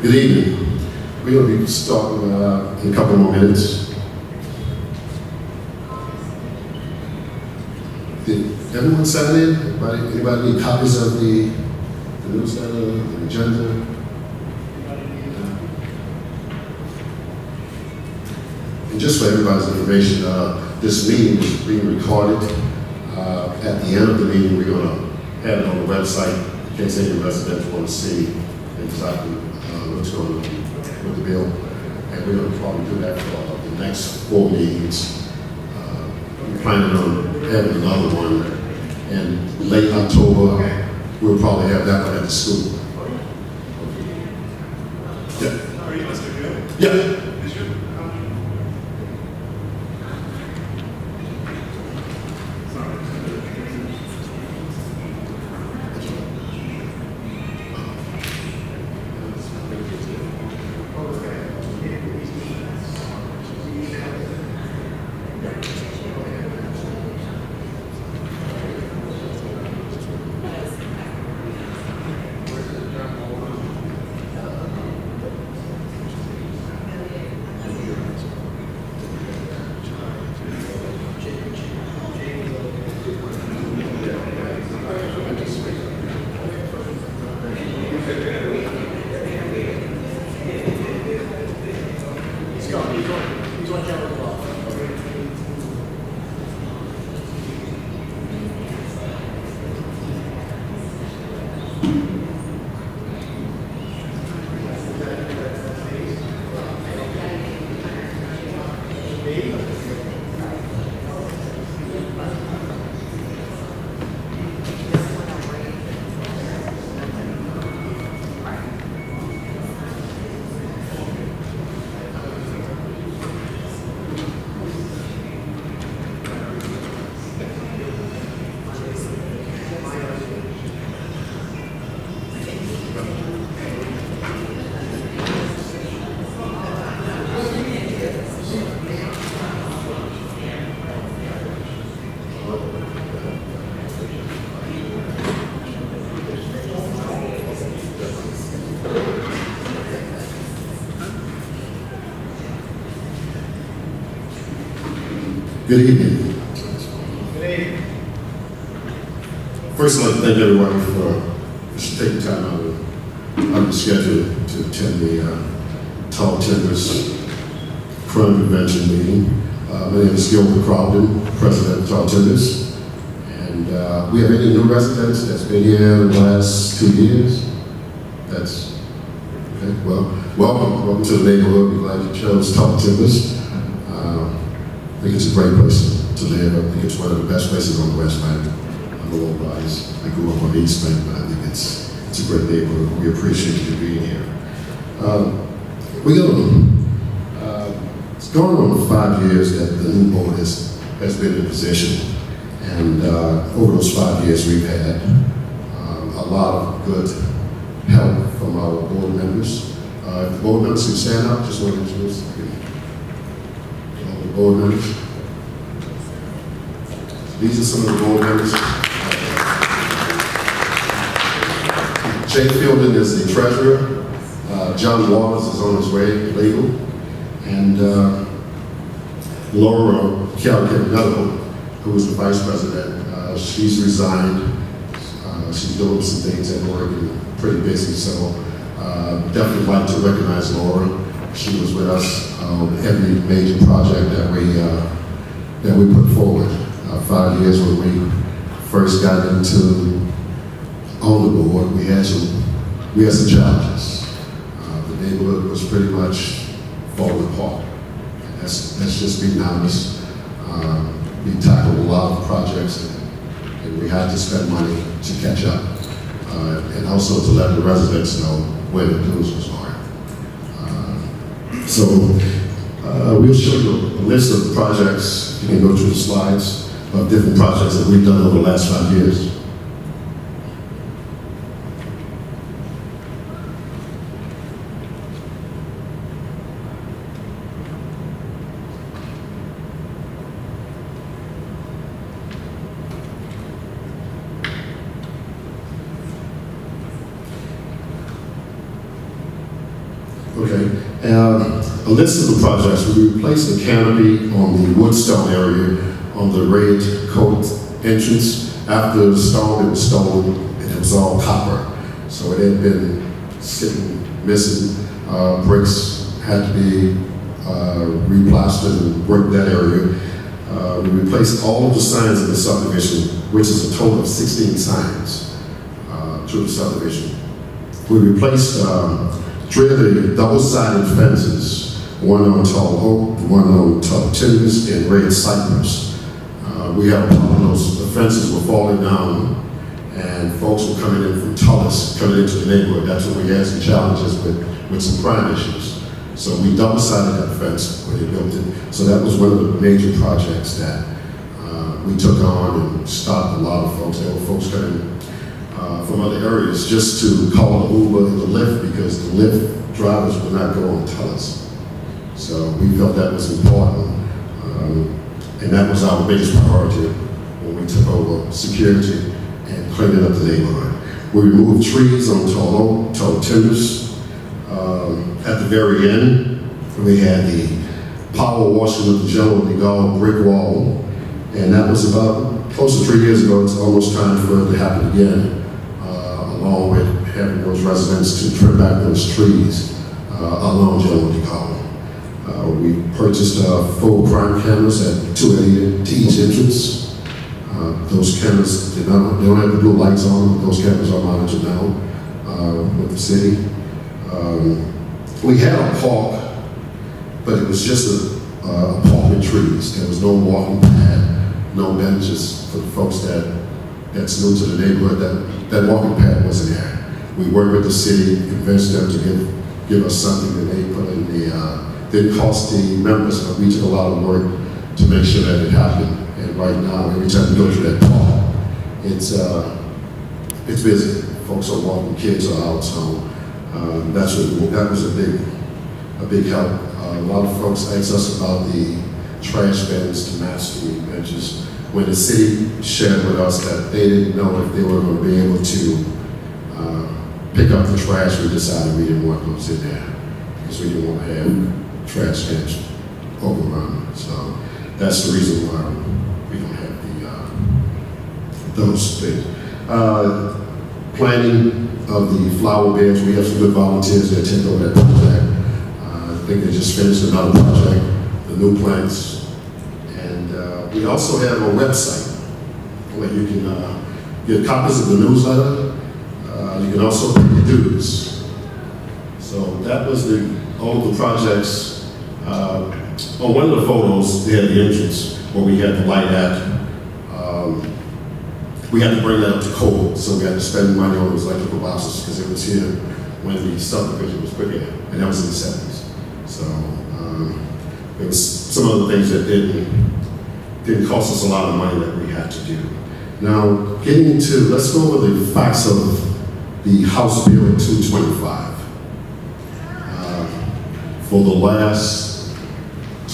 Good evening. We're going to be starting in a couple more minutes. Did everyone sign in? Anybody need copies of the newsletter, the agenda? And just for everybody's information, this meeting is being recorded. At the end of the meeting, we're going to have it on the website in case any residents want to see exactly what's going on with the bill. And we're going to probably do that for the next 4 meetings. We're planning on having another one. And late October, we'll probably have that one at the school. Yeah. Are you Mr. Gill? Yeah. Good evening. Good evening. First, I'd like to thank everybody for taking time out of the schedule to attend the Tall Timbers Crime Prevention meeting. My name is Gilbert Crowden, President of Tall Timbers. And we have any new residents that's been here in the last 2 years? That's okay. Well, welcome to the neighborhood. We're glad you chose Tall Timbers. I think it's a great place to live. I think it's one of the best places on the West Bank. I'm a low rise. I grew up on the East Bank, but I think it's a great neighborhood. We appreciate you being here. It's going on 5 years that the new board has been in position. And over those 5 years, we've had a lot of good help from our board members. If the board members can stand up, just want to introduce board members. These are some of the board members. Jay Fielding is the treasurer. John Waters is on his way, legal. And Laura Calcanello, who is the vice president, she's resigned. She's doing some things at work and pretty busy, so definitely like to recognize Laura. She was with us on every major project that we put forward. 5 years when we first got into on the board, we had some challenges. The neighborhood was pretty much falling apart. And that's just being honest. We tackled a lot of projects, and we had to spend money to catch up, and also to let the residents know where the losers are. So we'll show you a list of the projects. You can go through the slides of different projects that we've done over the last 5 years. Okay. A list of the projects. We replaced the canopy on the Woodstone area on the Red Coat entrance. After the stone, it was stolen, and it was all copper. So it had been sitting, missing. Bricks had to be replastered and worked that area. We replaced all of the signs in the subdivision, which is a total of 16 signs to the subdivision. We replaced three of the double-sided fences, one on tall oak, one on tall timbers, and red cypress. We had a problem, the fences were falling down, and folks were coming in from Tullis, coming into the neighborhood. That's when we had some challenges with some crime issues. So we double-sided that fence when they built it. So that was one of the major projects that we took on and stopped a lot of folks. There were folks coming from other areas just to call the Uber and the Lyft because the Lyft drivers would not go on Tullis. So we felt that was important. And that was our biggest priority when we took over security and cleaning up the neighborhood. We removed trees on tall timbers. At the very end, we had the power washing of the General de Gaulle brick wall, and that was about close to 3 years ago. It's almost time for it to happen again, along with having those residents to trim back those trees along General de Gaulle. We purchased full crime cameras at 280 to each entrance. Those cameras, they don't have the blue lights on, but those cameras are monitored now with the city. We had a park, but it was just a park with trees. There was no walking path, no benches for the folks that's new to the neighborhood. That walking path wasn't there. We worked with the city, convinced them to give us something that they put in the, didn't cost the members, but we took a lot of work to make sure that it happened. And right now, every time we go through that park, it's busy. Folks are walking, kids are out, so that was a big help. A lot of folks asked us about the trash bins to match the benches. When the city shared with us that they didn't know if they were going to be able to pick up the trash, we decided we didn't want those in there because we didn't want to have trash cans overrun. So that's the reason why we don't have those things. Planting of the flower beds, we have some good volunteers that take over that project. I think they just finished another project, the new plants. And we also have a website where you can get copies of the newsletter. You can also pay your dues. So that was all of the projects. On one of the photos, they had the entrance where we had the light at. We had to bring that up to code, so we had to spend money on those electrical boxes because it was here when the subdivision was put in, and that was in the 70s. So there was some other things that didn't cost us a lot of money that we had to do. Now, getting into, let's go over the facts of the House Bill 225. For the last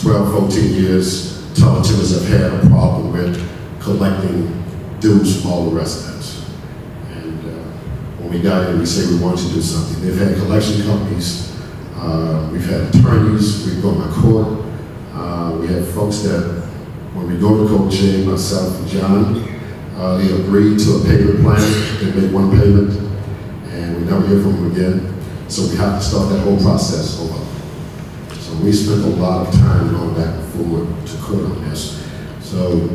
12, 14 years, Tullatimmers have had a problem with collecting dues from all the residents. And when we got in, we said we wanted to do something. They've had collection companies, we've had attorneys, we've gone to court. We have folks that, when we go to court, Jay, myself, and John, they agreed to a payment plan. They made one payment, and we never hear from them again. So we have to start that whole process over. So we spent a lot of time going back and forward to court on this. So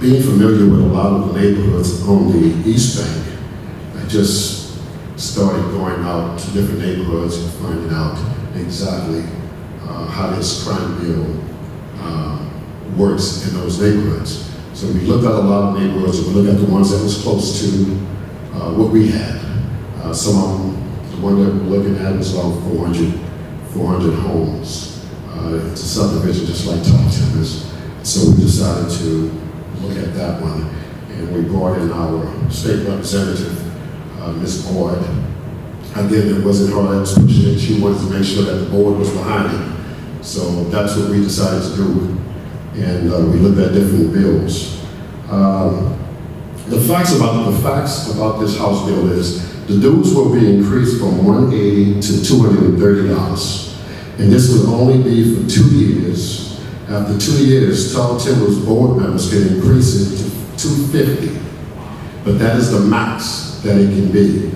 being familiar with a lot of the neighborhoods on the East Bank, I just started going out to different neighborhoods and finding out exactly how this crime bill works in those neighborhoods. So we looked at a lot of neighborhoods, and we looked at the ones that was close to what we had. Some of them, the one that we're looking at was about 400 homes. It's a subdivision just like Tullatimmers. So we decided to look at that one, and we brought in our state representative, Ms. Boyd. Again, it wasn't her that was pushing it. She wanted to make sure that the board was behind it. So that's what we decided to do, and we looked at different bills. The facts about this House bill is The dues will be increased from $180 to $230. And this will only be for 2 years. After 2 years, Tall Timbers board members can increase it to $250. But that is the max that it can be.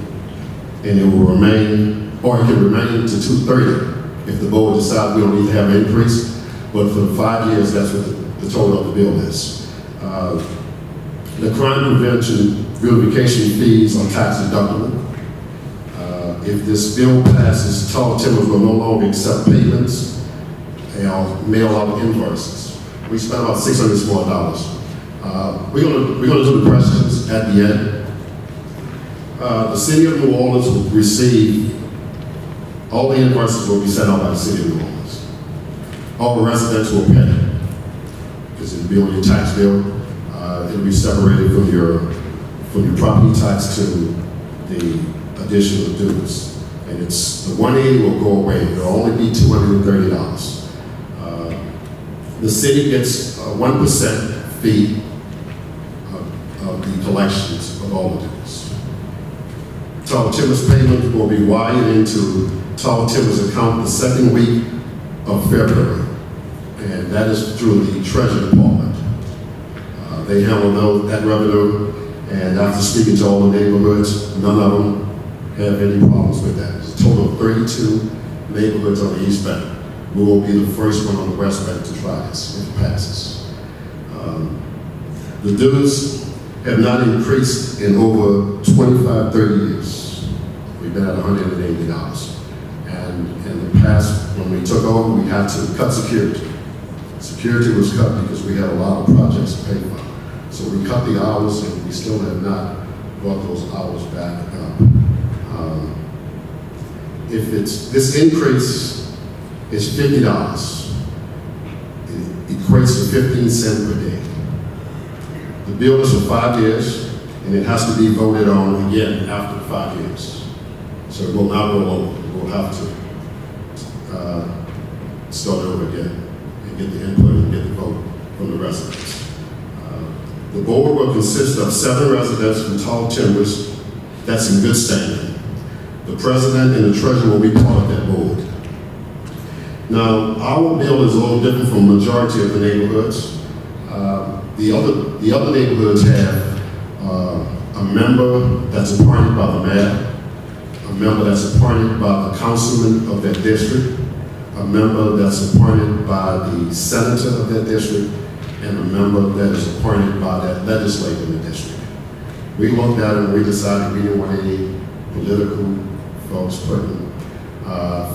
And it will remain, or it can remain to $230 if the board decides we don't need to have an increase. But for 5 years, that's what the total of the bill is. The crime prevention beautification fees are tax deductible. If this bill passes, Tall Timbers will no longer accept payments and mail out invoices. We spent about $600 more. We're gonna do the questions at the end. The city of New Orleans will receive, all the invoices will be sent out by the city of New Orleans. All the residents will pay, because it'll be on your tax bill. It'll be separated from your property tax to the additional dues. And it's, the 180 will go away. It'll only be $230. The city gets a 1% fee of the collections of all the dues. Tall Timbers payment will be wired into Tall Timbers account the second week of February. And that is through the Treasury Department. They handle that revenue, and after speaking to all the neighborhoods, none of them have any problems with that. There's a total of 32 neighborhoods on the East Bank. We will be the first one on the West Bank to try this if it passes. The dues have not increased in over 25, 30 years. We've been at $180. And in the past, when we took over, we had to cut security. Security was cut because we had a lot of projects to pay for. So we cut the hours, and we still have not brought those hours back up. If this increase is $50, it equates to 15 cents per day. The bill is for 5 years, and it has to be voted on again after 5 years. So it will not roll over. We'll have to start over again and get the input and get the vote from the residents. The board will consist of 7 residents from Tall Timbers. That's in good standing. The president and the treasurer will be part of that board. Now, our bill is a little different from the majority of the neighborhoods. The other neighborhoods have a member that's appointed by the mayor, a member that's appointed by the councilman of that district, a member that's appointed by the senator of that district, and a member that is appointed by that legislator in the district. We looked at it and we decided we didn't want any political folks putting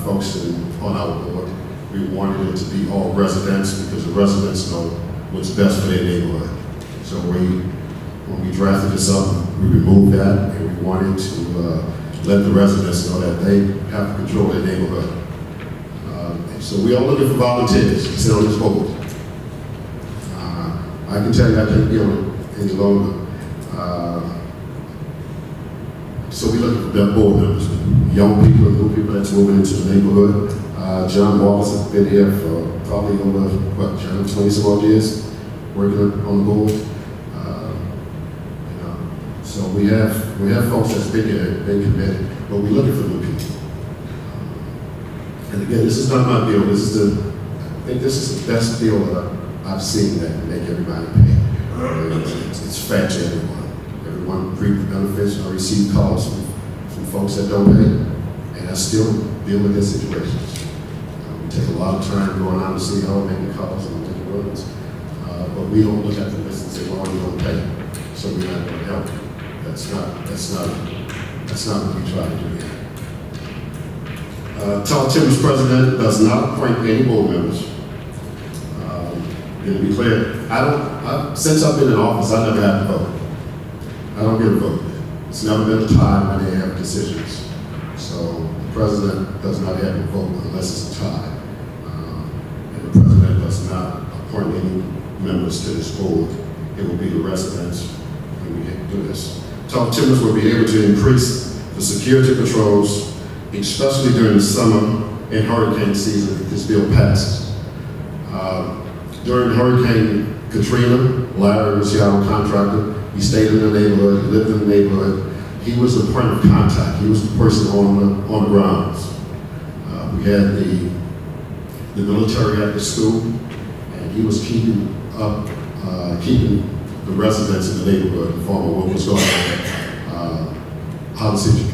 folks on our board. We wanted it to be all residents because the residents know what's best for their neighborhood. So when we drafted this up, we removed that, and we wanted to let the residents know that they have to control their neighborhood. So we are looking for volunteers to sit on this board. I can tell you I can't be on it any longer. So we're looking for that board members, young people, new people that's moving into the neighborhood. John Wallace has been here for probably over, John, 20 some odd years working on the board. So we have folks that's been here, been committed, but we're looking for new people. And again, this is not my bill. I think this is the best bill that I've seen that make everybody pay. It's fair to everyone. Everyone reap the benefits. I receive calls from folks that don't pay, and I still deal with their situations. We take a lot of time going out to see how we're making calls and making rulings, but we don't look at the business and say, well, you don't pay, so we're not going to help you. That's not what we try to do here. Tall Timbers president does not appoint any board members. To be clear, since I've been in office, I never had to vote. I don't get a vote. It's never been a time when they have decisions. So the president does not have a vote unless it's a tie. And the president does not appoint any members to this board. It will be the residents when we do this. Tall Timbers will be able to increase the security patrols, especially during the summer and hurricane season if this bill passes. During Hurricane Katrina, Larry was our contractor. He stayed in the neighborhood, lived in the neighborhood. he was the point of contact. He was the person on the grounds. We had the military at the school, and he was keeping the residents in the neighborhood informed of what was going on,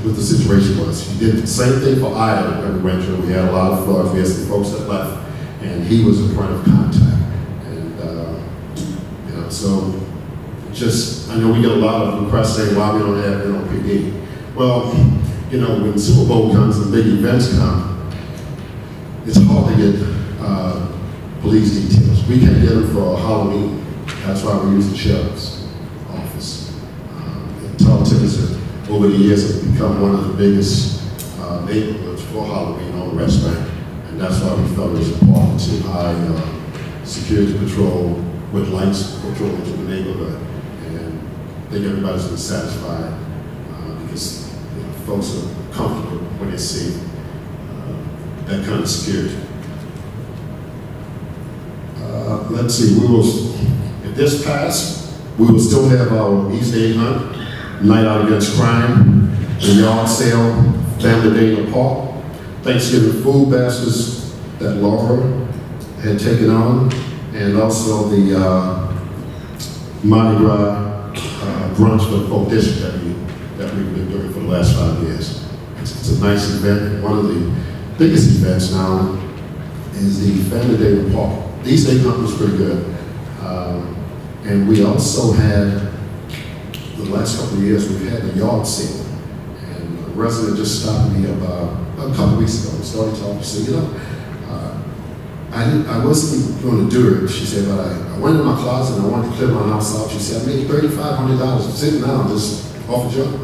what the situation was. He did the same thing for Ida when we went through. We had a lot of floods. We had some folks that left, and he was the point of contact. And so just, I know we get a lot of requests saying why we don't have NOPD. Well, when Super Bowl comes and big events come, it's hard to get police details. We can't get them for Halloween. That's why we use the sheriff's office. Tarleton, over the years, have become one of the biggest neighborhoods for Halloween on the West Bank. And that's why we felt it was important to hire security patrol with lights patrol into the neighborhood. And I think everybody's been satisfied because folks are comfortable when they see that kind of security. Let's see, if this passed, we will still have our East Egg Hunt, Night Out Against Crime, the yard sale, Family Day in the Park, Thanksgiving food baskets that Laura had taken on, and also the Mardi Gras brunch for the folk district that we've been doing for the last 5 years. It's a nice event. One of the biggest events now is the Family Day in the Park. The East Egg Hunt was pretty good. And we also had, the last couple of years, we've had the yard sale. And a resident just stopped me about a couple of weeks ago and started talking. She said, I wasn't going to do it. She said, but I went in my closet and I wanted to clear my house out. She said, I made $3,500 sitting down just off a job.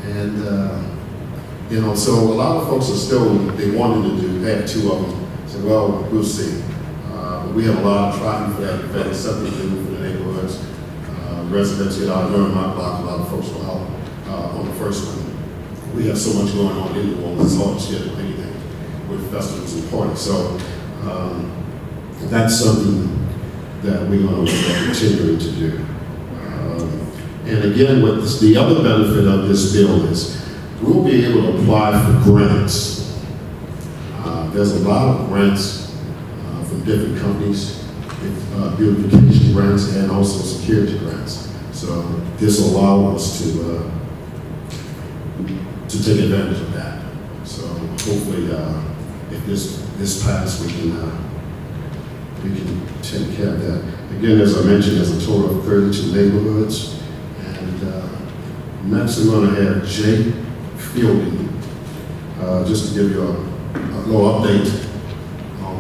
And, so a lot of folks are still, they wanted to have two of them. I said, well, we'll see. We have a lot of traffic for that event. It's something to do for the neighborhoods. Residents get out during my block. A lot of folks go out on the first one. We have so much going on in New Orleans. It's hard to schedule anything with festivals and parties. So that's something that we're going to continue to do. And again, what the other benefit of this bill is we'll be able to apply for grants. There's a lot of grants from different companies, beautification grants and also security grants. So this will allow us to take advantage of that. So hopefully, if this passes, we can take care of that. Again, as I mentioned, there's a total of 32 neighborhoods, and next we're going to have Jay Fielding, just to give you a little update on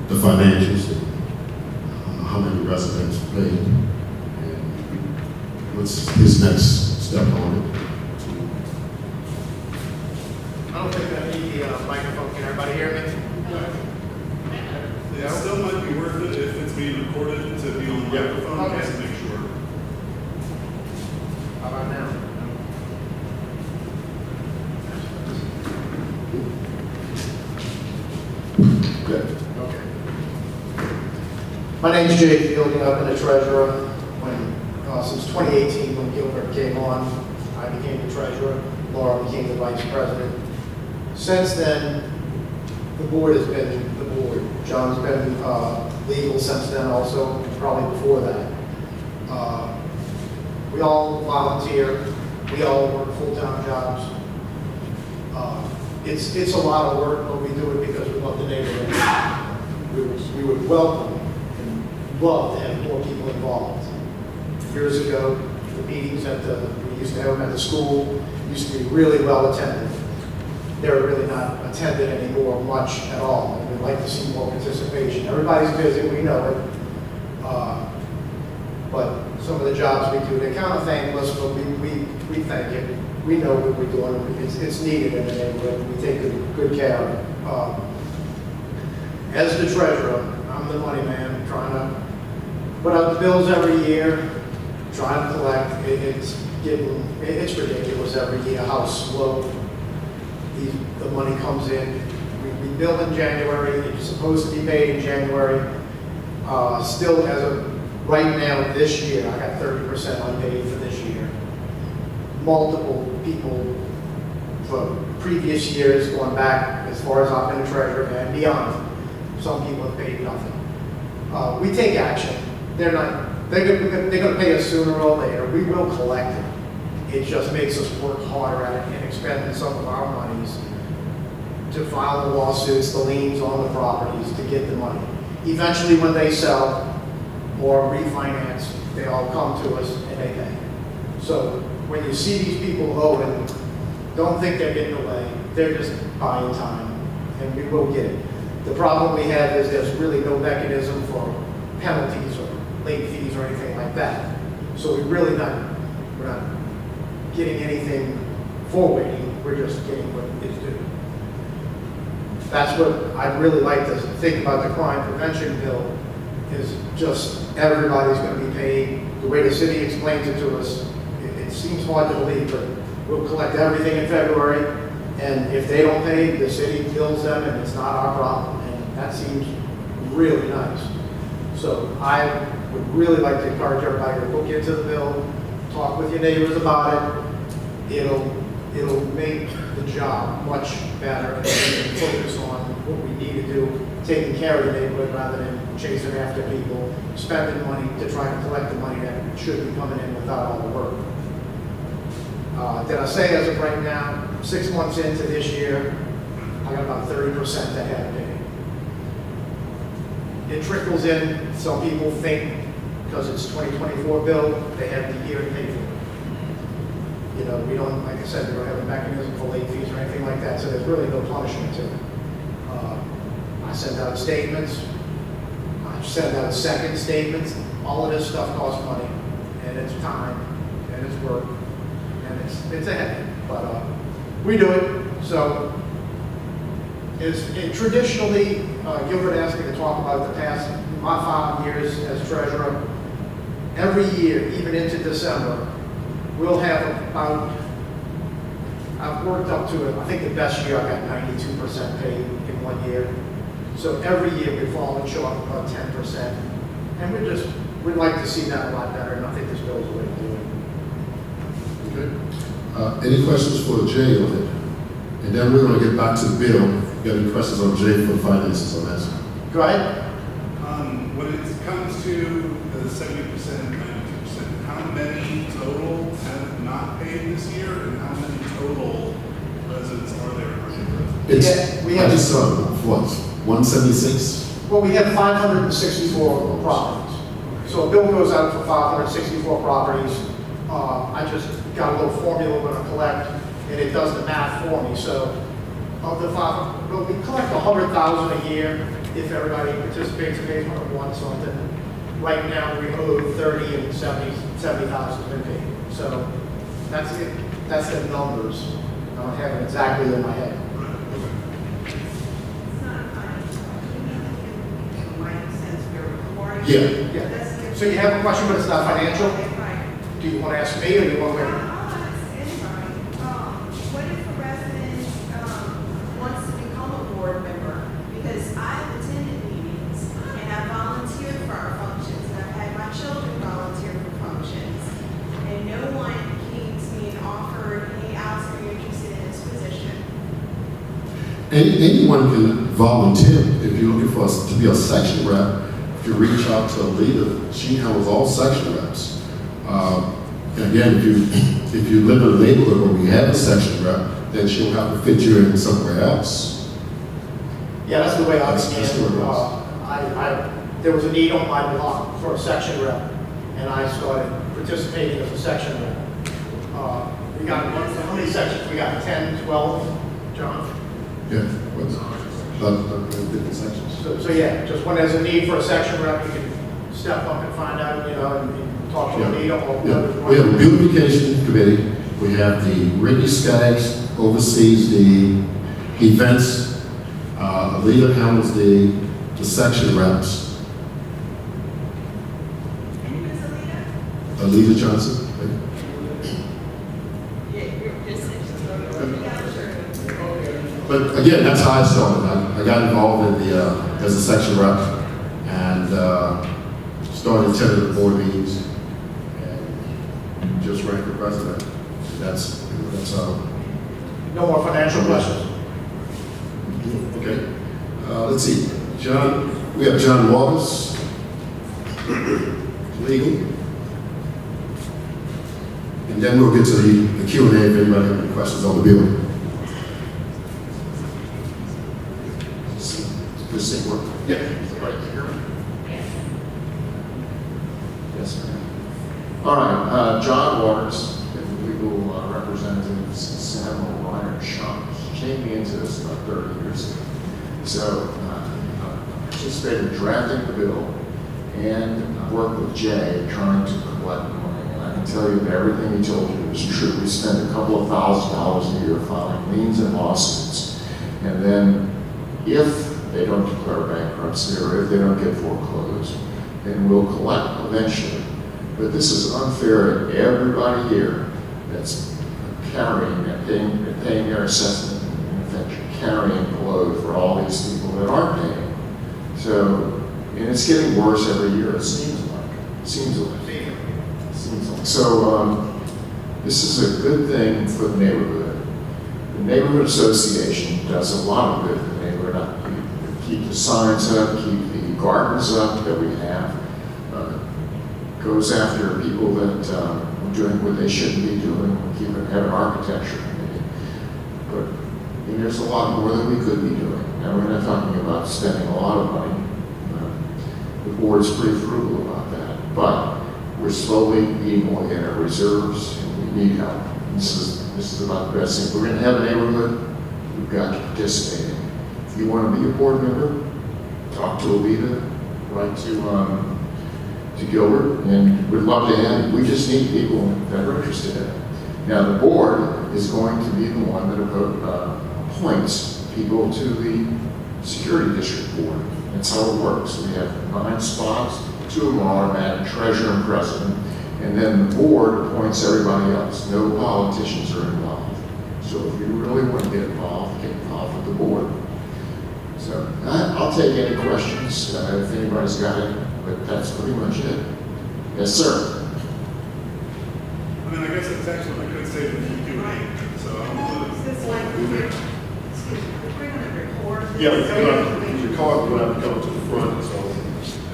the financials, and how many residents paid, and what's his next step on it. I don't think I need the microphone. Can everybody hear me? It still might be worth it if it's being recorded to be on the microphone, Okay. just to make sure. How about now? Good. Okay. My name's Jay Fielding. I've been a treasurer since 2018 when Gilbert came on. I became the treasurer. Laura became the vice president. Since then, the board has been the board. John's been legal since then also, probably before that. We all volunteer. We all work full-time jobs. It's a lot of work, but we do it because we love the neighborhood. We would welcome and love to have more people involved. Years ago, the meetings we used to have them at the school used to be really well attended. They're really not attended anymore much at all. And we'd like to see more participation. Everybody's busy, we know it. But some of the jobs we do, they're kind of thankless, but we thank it. We know what we're doing. It's needed in the neighborhood. We take good care of it. As the treasurer, I'm the money man, trying to put out the bills every year, trying to collect. It's ridiculous every year how slow the money comes in. We bill in January. It's supposed to be paid in January. Still, as of right now, this year, I got 30% unpaid for this year. multiple people for previous years, going back as far as I've been a treasurer and beyond. Some people have paid nothing. We take action. They're going to pay us sooner or later. We will collect it. It just makes us work harder at it and expending some of our monies to file the lawsuits, the liens on the properties to get the money. Eventually, when they sell or refinance, they all come to us and they pay. So when you see these people owing, don't think they're getting away. They're just buying time, and we will get it. The problem we have is there's really no mechanism for penalties or late fees or anything like that. So we're not getting anything for waiting. We're just getting what is due. That's what I'd really like to think about the crime prevention bill, is just everybody's going to be paid. The way the city explains it to us, it seems hard to believe, but we'll collect everything in February, and if they don't pay, the city bills them, and it's not our problem, and that seems really nice. So I would really like to encourage everybody to look into the bill, talk with your neighbors about it. It'll make the job much better, and we can focus on what we need to do, taking care of the neighborhood rather than chasing after people, spending money to try to collect the money that should be coming in without all the work. Did I say as of right now, 6 months into this year, I got about 30% that haven't paid. It trickles in. Some people think because it's 2024 bill, they have the year to pay for it. You know, we don't, like I said, we don't have a mechanism for late fees or anything like that, so there's really no punishment to it. I send out statements. I send out second statements. All of this stuff costs money, and it's time, and it's work, and it's a headache. But we do it. So traditionally, Gilbert asked me to talk about the past, my 5 years as treasurer. Every year, even into December, we'll have about, I've worked up to it, I think the best year I got 92% paid in 1 year. So every year we've fallen short of about 10%. And we'd like to see that a lot better, and I think this bill's the way to do it. Okay. Any questions for Jay on it? And then we're going to get back to Bill. If you got any questions on Jay for the finances on that? Go ahead. When it comes to the 70%, 92%, how many total have not paid this year, and how many total residents are there? We have I just saw what, 176? Well, we have 564 properties. So a bill goes out for 564 properties. I just got a little formula we're going to collect, and it does the math for me. So of the well, we collect 100,000 a year if everybody participates and pays 101 something. Right now we owe 30 and 70,000 been paid. So that's it. That's the numbers. I don't have it exactly in my head. Yeah. So you have a question, but it's not financial? Do you want to ask me, or do you want to wait? What if a resident wants to become a board member? Because I've attended meetings and I've volunteered for our functions, and I've had my children volunteer for functions, and no one came to me and offered, hey, Alex, are you interested in this position? Anyone can volunteer if you're looking for us to be a section rep. If you reach out to a leader, she handles all section reps. Again, if you live in a neighborhood where we have a section rep, then she'll have to fit you in somewhere else. Yeah, that's the way I That's understand the it. way There was a need on my block for a section rep, and I started participating as a section rep. We got, how many sections? We got 10, 12, John? Yeah, what's different sections. So yeah, just when there's a need for a section rep, you can step up and find out, and talk to a leader. Yeah. We have a beautification committee. We have the Ricky Skaggs oversees the events. Alita handles the section reps. Who's Alita? Alita Johnson. But again, that's how I started. I got involved in as a section rep, and started attending the board meetings, and just ran for president. that's, No more financial questions? okay. Let's see, John, we have John Wallace, legal. And then we'll get to the Q&A if anybody has any questions on the bill. This thing work? Yeah. Right here. Yes, sir. All right, John Waters, legal representative, Samuel Ryan Shums, changed me into this about 30 years ago. So I participated in drafting the bill and worked with Jay trying to collect money. And I can tell you that everything he told you is true. We spend a couple of $1,000s a year filing liens and lawsuits. And then if they don't declare bankruptcy or if they don't get foreclosed, then we'll collect eventually. But this is unfair to everybody here that's carrying and paying their assessment. In effect, you're carrying the load for all these people that aren't paying. So, and it's getting worse every year, it seems like. So, this is a good thing for the neighborhood. The neighborhood association does a lot of good for the neighborhood. Keep the signs up, keep the gardens up that we have. Goes after people that are doing what they shouldn't be doing, have an architecture committee. But there's a lot more that we could be doing. Now, we're not talking about spending a lot of money. The board's pretty frugal about that. But we're slowly eating away at our reserves, and we need help. This is about the best thing. We're going to have a neighborhood, we've got to participate in. If you want to be a board member, talk to Alita, write to Gilbert, and we'd love to have you. We just need people that are interested in it. Now, the board is going to be the one that appoints people to the security district board. That's how it works. We have 9 spots, 2 of them are automatic, treasurer and president, and then the board appoints everybody else. No politicians are involved. So if you really want to get involved with the board. So I'll take any questions if anybody's got any. But that's pretty much it. Yes, sir. I mean, I guess it's actually, I could say the Q&A, so I'll Is this like, excuse me, we're going to record this? Your card will have to come to the front, so.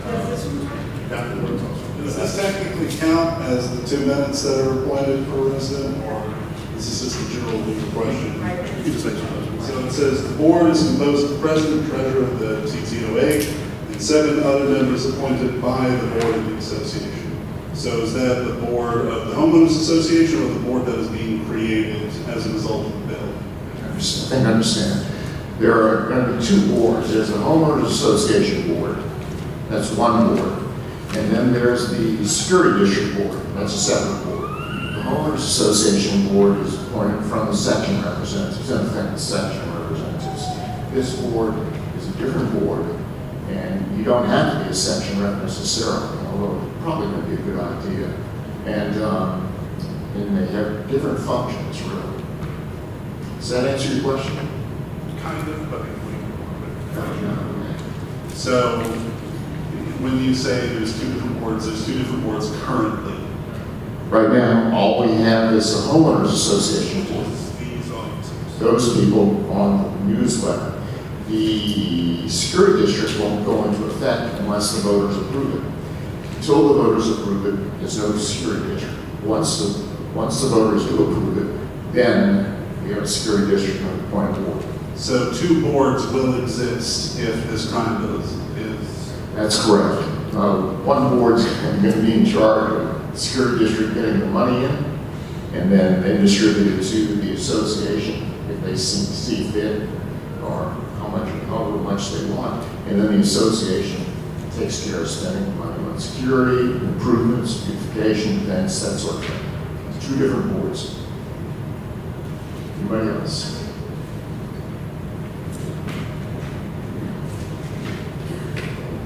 Does this one? Afterwards, Does this technically count as the 2 minutes that are appointed per resident, or is this just a general legal question? you just say something. So it says, the board is composed of the president, treasurer of the TTOA, and 7 other members appointed by the board of the association. So is that the board of the homeowners association or the board that is being created as a result of the bill? I think I understand. There are going to be 2 boards. There's the homeowners association board. That's one board. And then there's the security district board. That's a separate board. The homeowners association board is appointed from the section representatives, in effect, the section representatives. This board is a different board. And you don't have to be a section rep necessarily, although it's probably going to be a good idea. And they have different functions, really. Does that answer your question? Kind of, but so when you say there's 2 different boards, there's 2 different boards currently. Right now, all we have is the homeowners association board. These officers. Those people on the newsletter. The security district won't go into effect unless the voters approve it. Until the voters approve it, there's no security district. Once the voters do approve it, then we have a security district on the point board. So 2 boards will exist if this crime bill is. That's correct. One board's going to be in charge of the security district getting the money in, and then they distribute it to the association if they see fit, or however much they want. And then the association takes care of spending the money on security, improvements, beautification, events, that sort of thing. 2 different boards. Anybody else?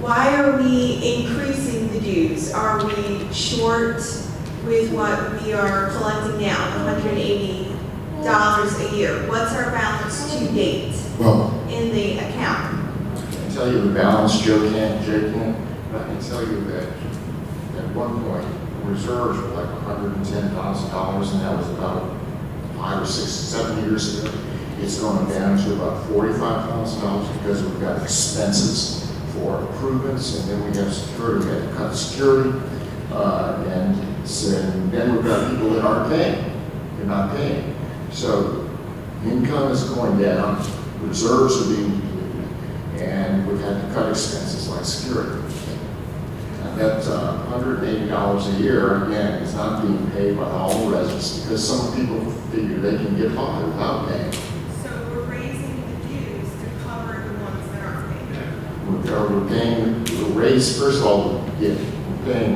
Why are we increasing the dues? Are we short with what we are collecting now, $180 a year? What's our balance to date Well, in the account? I can tell you the balance, Jay can't, but I can tell you that at one point, reserves were like $110,000, and that was about 5 or 6, 7 years ago. It's gone down to about $45,000 because we've got expenses for improvements, and then we have security, we have to cut security, and then we've got people that aren't paying. They're not paying. So income is going down, reserves are being depleted, and we've had to cut expenses like security. And that $180 a year, again, is not being paid by all the residents because some people figure they can get by without paying. So we're raising the dues to cover the ones that aren't paying. We're paying, first of all, yeah, we're paying,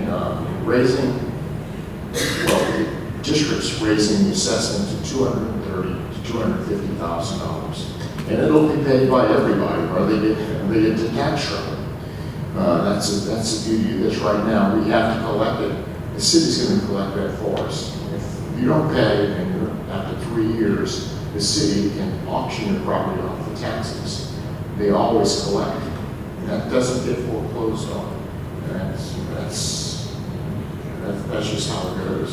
raising, well, the district's raising the assessment to $230,000 to $250,000. And it'll be paid by everybody, or they get the tax trouble. That's the beauty of this right now. We have to collect it. The city's going to collect that for us. If you don't pay, and after 3 years, the city can auction your property off for taxes. They always collect. And that doesn't get foreclosed on. And that's just how it goes.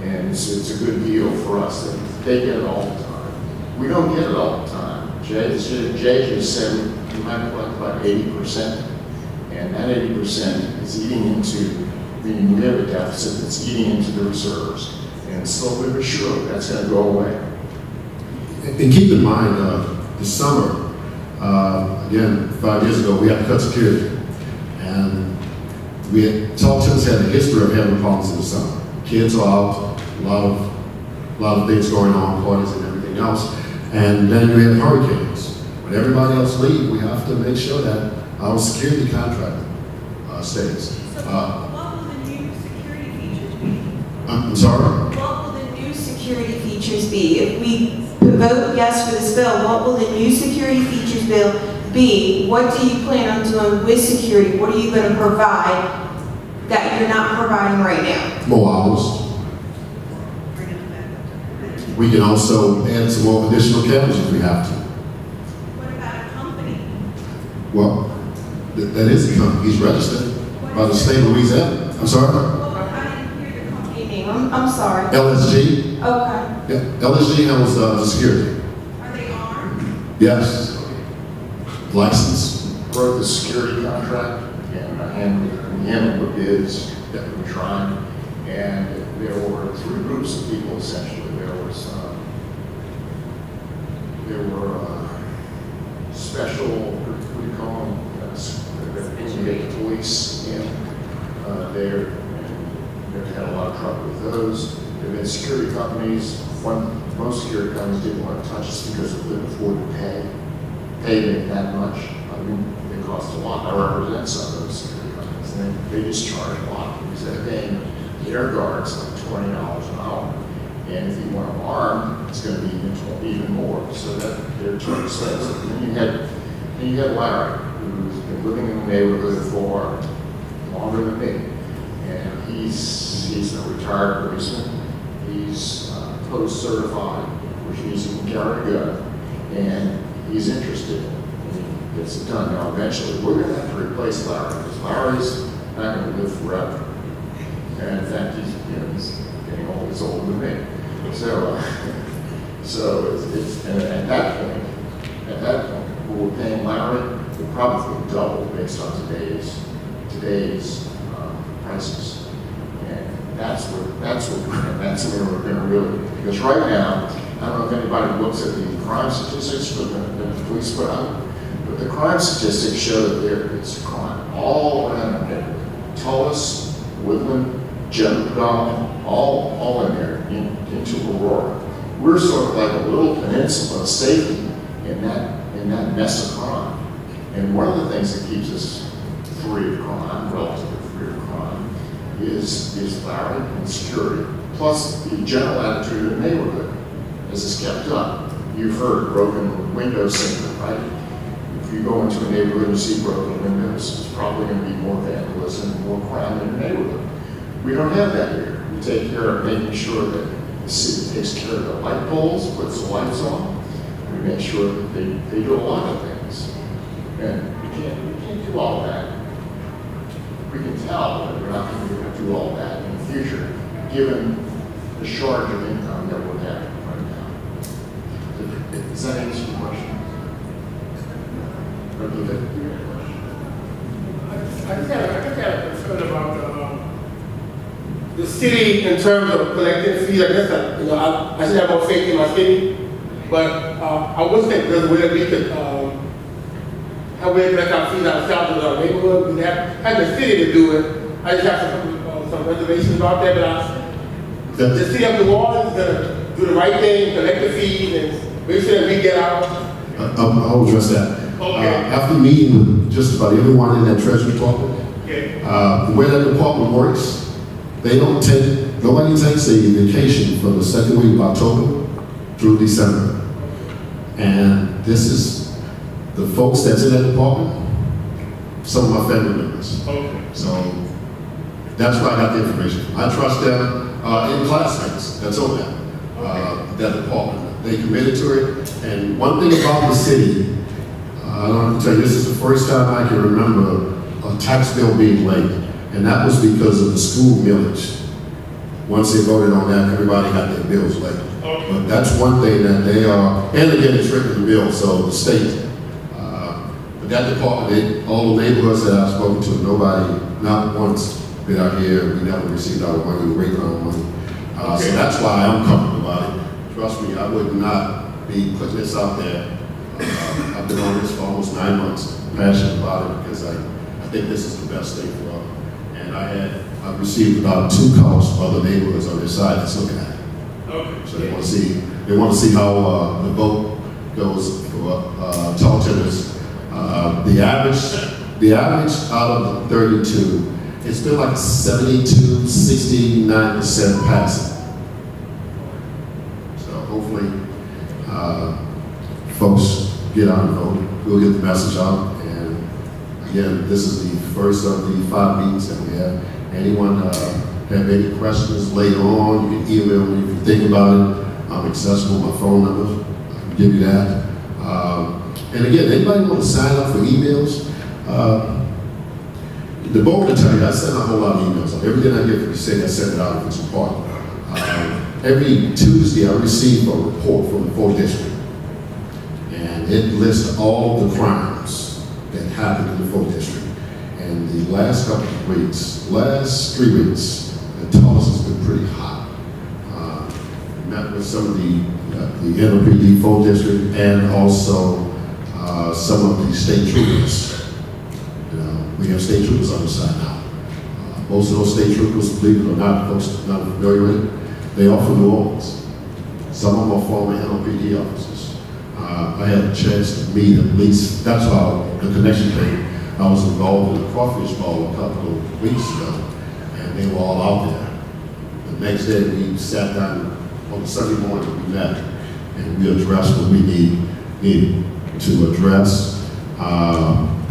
And it's a good deal for us. They get it all the time. We don't get it all the time. Jay just said we might collect about 80%. And that 80% is eating into, meaning we have a deficit that's eating into the reserves. And slowly but surely, that's going to go away. And keep in mind, this summer, again, 5 years ago, we had to cut security. And Tulsa's had a history of having problems in the summer. Kids are out, a lot of things going on, parties and everything else. And then you have hurricanes. When everybody else leaves, we have to make sure that our security contract stays. So what will the new security features be? I'm sorry? What will the new security features be? If we vote yes for this bill, what will the new security features bill be? What do you plan on doing with security? What are you going to provide that you're not providing right now? More hours. We can also add some more additional cameras if we have to. What about a company? Well, that is a company. He's registered by the state of Louisiana. I'm sorry? Well, I didn't hear the company name. I'm sorry. LSG. Okay. Yeah, LSG handles the security. Are they armed? Yes. License. Wrote the security contract and we handled the bids that we tried. And there were 3 groups of people essentially. There were special, what do you call them? You get the police in there, and they've had a lot of trouble with those. There have been security companies. Most security companies didn't want to touch us because they couldn't afford to pay them that much. I mean, they cost a lot. I represent some of those security companies, and they just charge a lot because they're paying their guards like $20 an hour. And if you want them armed, it's going to be even more. So that they're too expensive. And then you had Larry, who's been living in the neighborhood for longer than me. And he's a retired policeman. He's post-certified, which means he can carry a gun. And he's interested in it. And he gets it done. Now, eventually, we're going to have to replace Larry because Larry's not going to live forever. And in fact, he's getting old. He's older than me. So it's and at that point, what we're paying Larry will probably double based on today's prices, and that's where we're going to really, because right now, I don't know if anybody looks at the crime statistics that the police put out, but the crime statistics show that there is crime all around the neighborhood. Tullis, Woodland, Jeddah, all in there, into Aurora. We're sort of like a little peninsula of safety in that mess of crime. And one of the things that keeps us free of crime, relatively free of crime, is Larry and security, plus the general attitude of the neighborhood as it's kept up. You've heard broken window syndrome, right? If you go into a neighborhood and see broken windows, it's probably going to be more vandalism and more crime in the neighborhood. We don't have that here. We take care of making sure that the city takes care of the light poles, puts the lights on. We make sure that they do a lot of things. And we can't do all that. We can tell that we're not going to do all that in the future, given the shortage of income that we're having right now. Does that answer your question? Okay. I just had a concern about the city in terms of collecting fees. I guess I should have more faith in my city, but I was thinking there's a way that we could have a way to collect our fees ourselves in our neighborhood. We have the city to do it. I just have some reservations about that, but the city of New Orleans is gonna do the right thing, collect the fees, and make sure that we get out. I'll address that. Okay. After meeting with just about everyone in that treasury department, Okay. the way that department works, nobody takes a vacation from the second week of October through December. And this is the folks that's in that department, some of my family members. Okay. So that's where I got the information. I trust them, in classmates that's on that department. They committed to it. And one thing about the city, I don't have to tell you, this is the first time I can remember a tax bill being late. And that was because of the school millage. Once they voted on that, everybody got their bills late. But that's one thing that they are, and again, it's written in the bill, so the state. But that department, all the neighborhoods that I've spoken to, nobody, not once been out here, we never received our money, we wait on money. So that's why I'm comfortable about it. Trust me, I would not be putting this out there. I've been on this for almost 9 months, passionate about it because I think this is the best thing for us. And I've received about 2 calls from other neighborhoods on this side that's looking at it. Okay. So they want to see how the vote goes for tall tenants. The average out of the 32, it's been like 72, 69% passing. So hopefully, folks get out and vote. We'll get the message out. And again, this is the first of the 5 meetings that we have. Anyone have any questions later on, you can email me if you think about it. I'm accessible, my phone number, I can give you that. And again, anybody want to sign up for emails? The board will tell you, I send a whole lot of emails. Everything I get from the city, I send it out if it's important. Every Tuesday, I receive a report from the 4th district. And it lists all the crimes that happened in the 4th district. And the last couple of weeks, last 3 weeks, the Tulsa has been pretty hot. Met with some of the NOPD 4th district and also some of the state troopers. We have state troopers on the side now. Most of those state troopers, believe it or not, folks not familiar with it, they are from New Orleans. Some of them are former NOPD officers. I had a chance to meet at least, that's how the connection came. I was involved in a crawfish ball a couple of weeks ago, and they were all out there. The next day, we sat down on the Sunday morning, we met, and we addressed what we needed to address.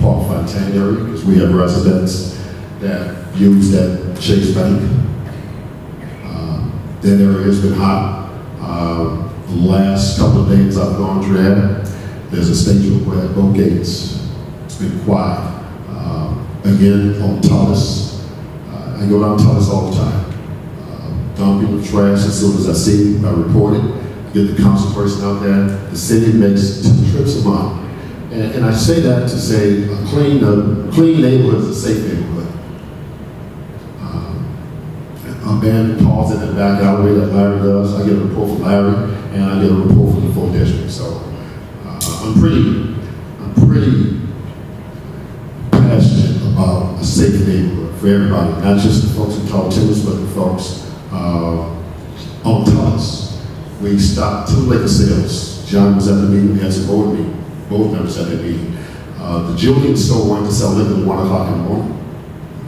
Park Fontaine area, because we have residents that use that Chase Bank. That area has been hot. The last couple of days I've gone through there, there's a state trooper at both gates. It's been quiet. Again, on Tullis, I go down Tullis all the time. Dumping the trash as soon as I see it, I report it. Get the council person out there. The city makes 2 trips a month. And I say that to say a clean neighborhood is a safe neighborhood. Abandoned cars in the back alleyway that Larry does. I get a report from Larry, and I get a report from the 4th district. So I'm pretty passionate about a safe neighborhood for everybody, not just the folks in Tall Timbers, but the folks on Tullis. We stopped 2 liquor sales. John was at the meeting. We had some board meeting. Both members at that meeting. The Julian store wanted to sell liquor at 1 o'clock in the morning.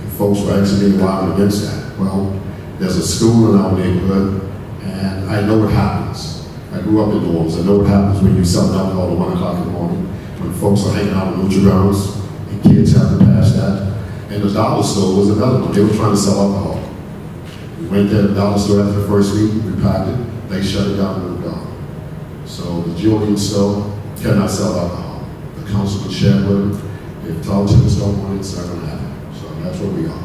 And folks were asking me why I'm against that. Well, there's a school in our neighborhood, and I know what happens. I grew up in New Orleans. I know what happens when you sell alcohol at 1 o'clock in the morning, when folks are hanging out in neutral grounds, and kids have to pass that. And the dollar store was another one. They were trying to sell alcohol. We went there to the dollar store after the first week, we packed it, they shut it down and moved on. So the Julian store cannot sell alcohol. The council can share with them. If Tall Timbers don't want it, it's not going to happen. So that's where we are.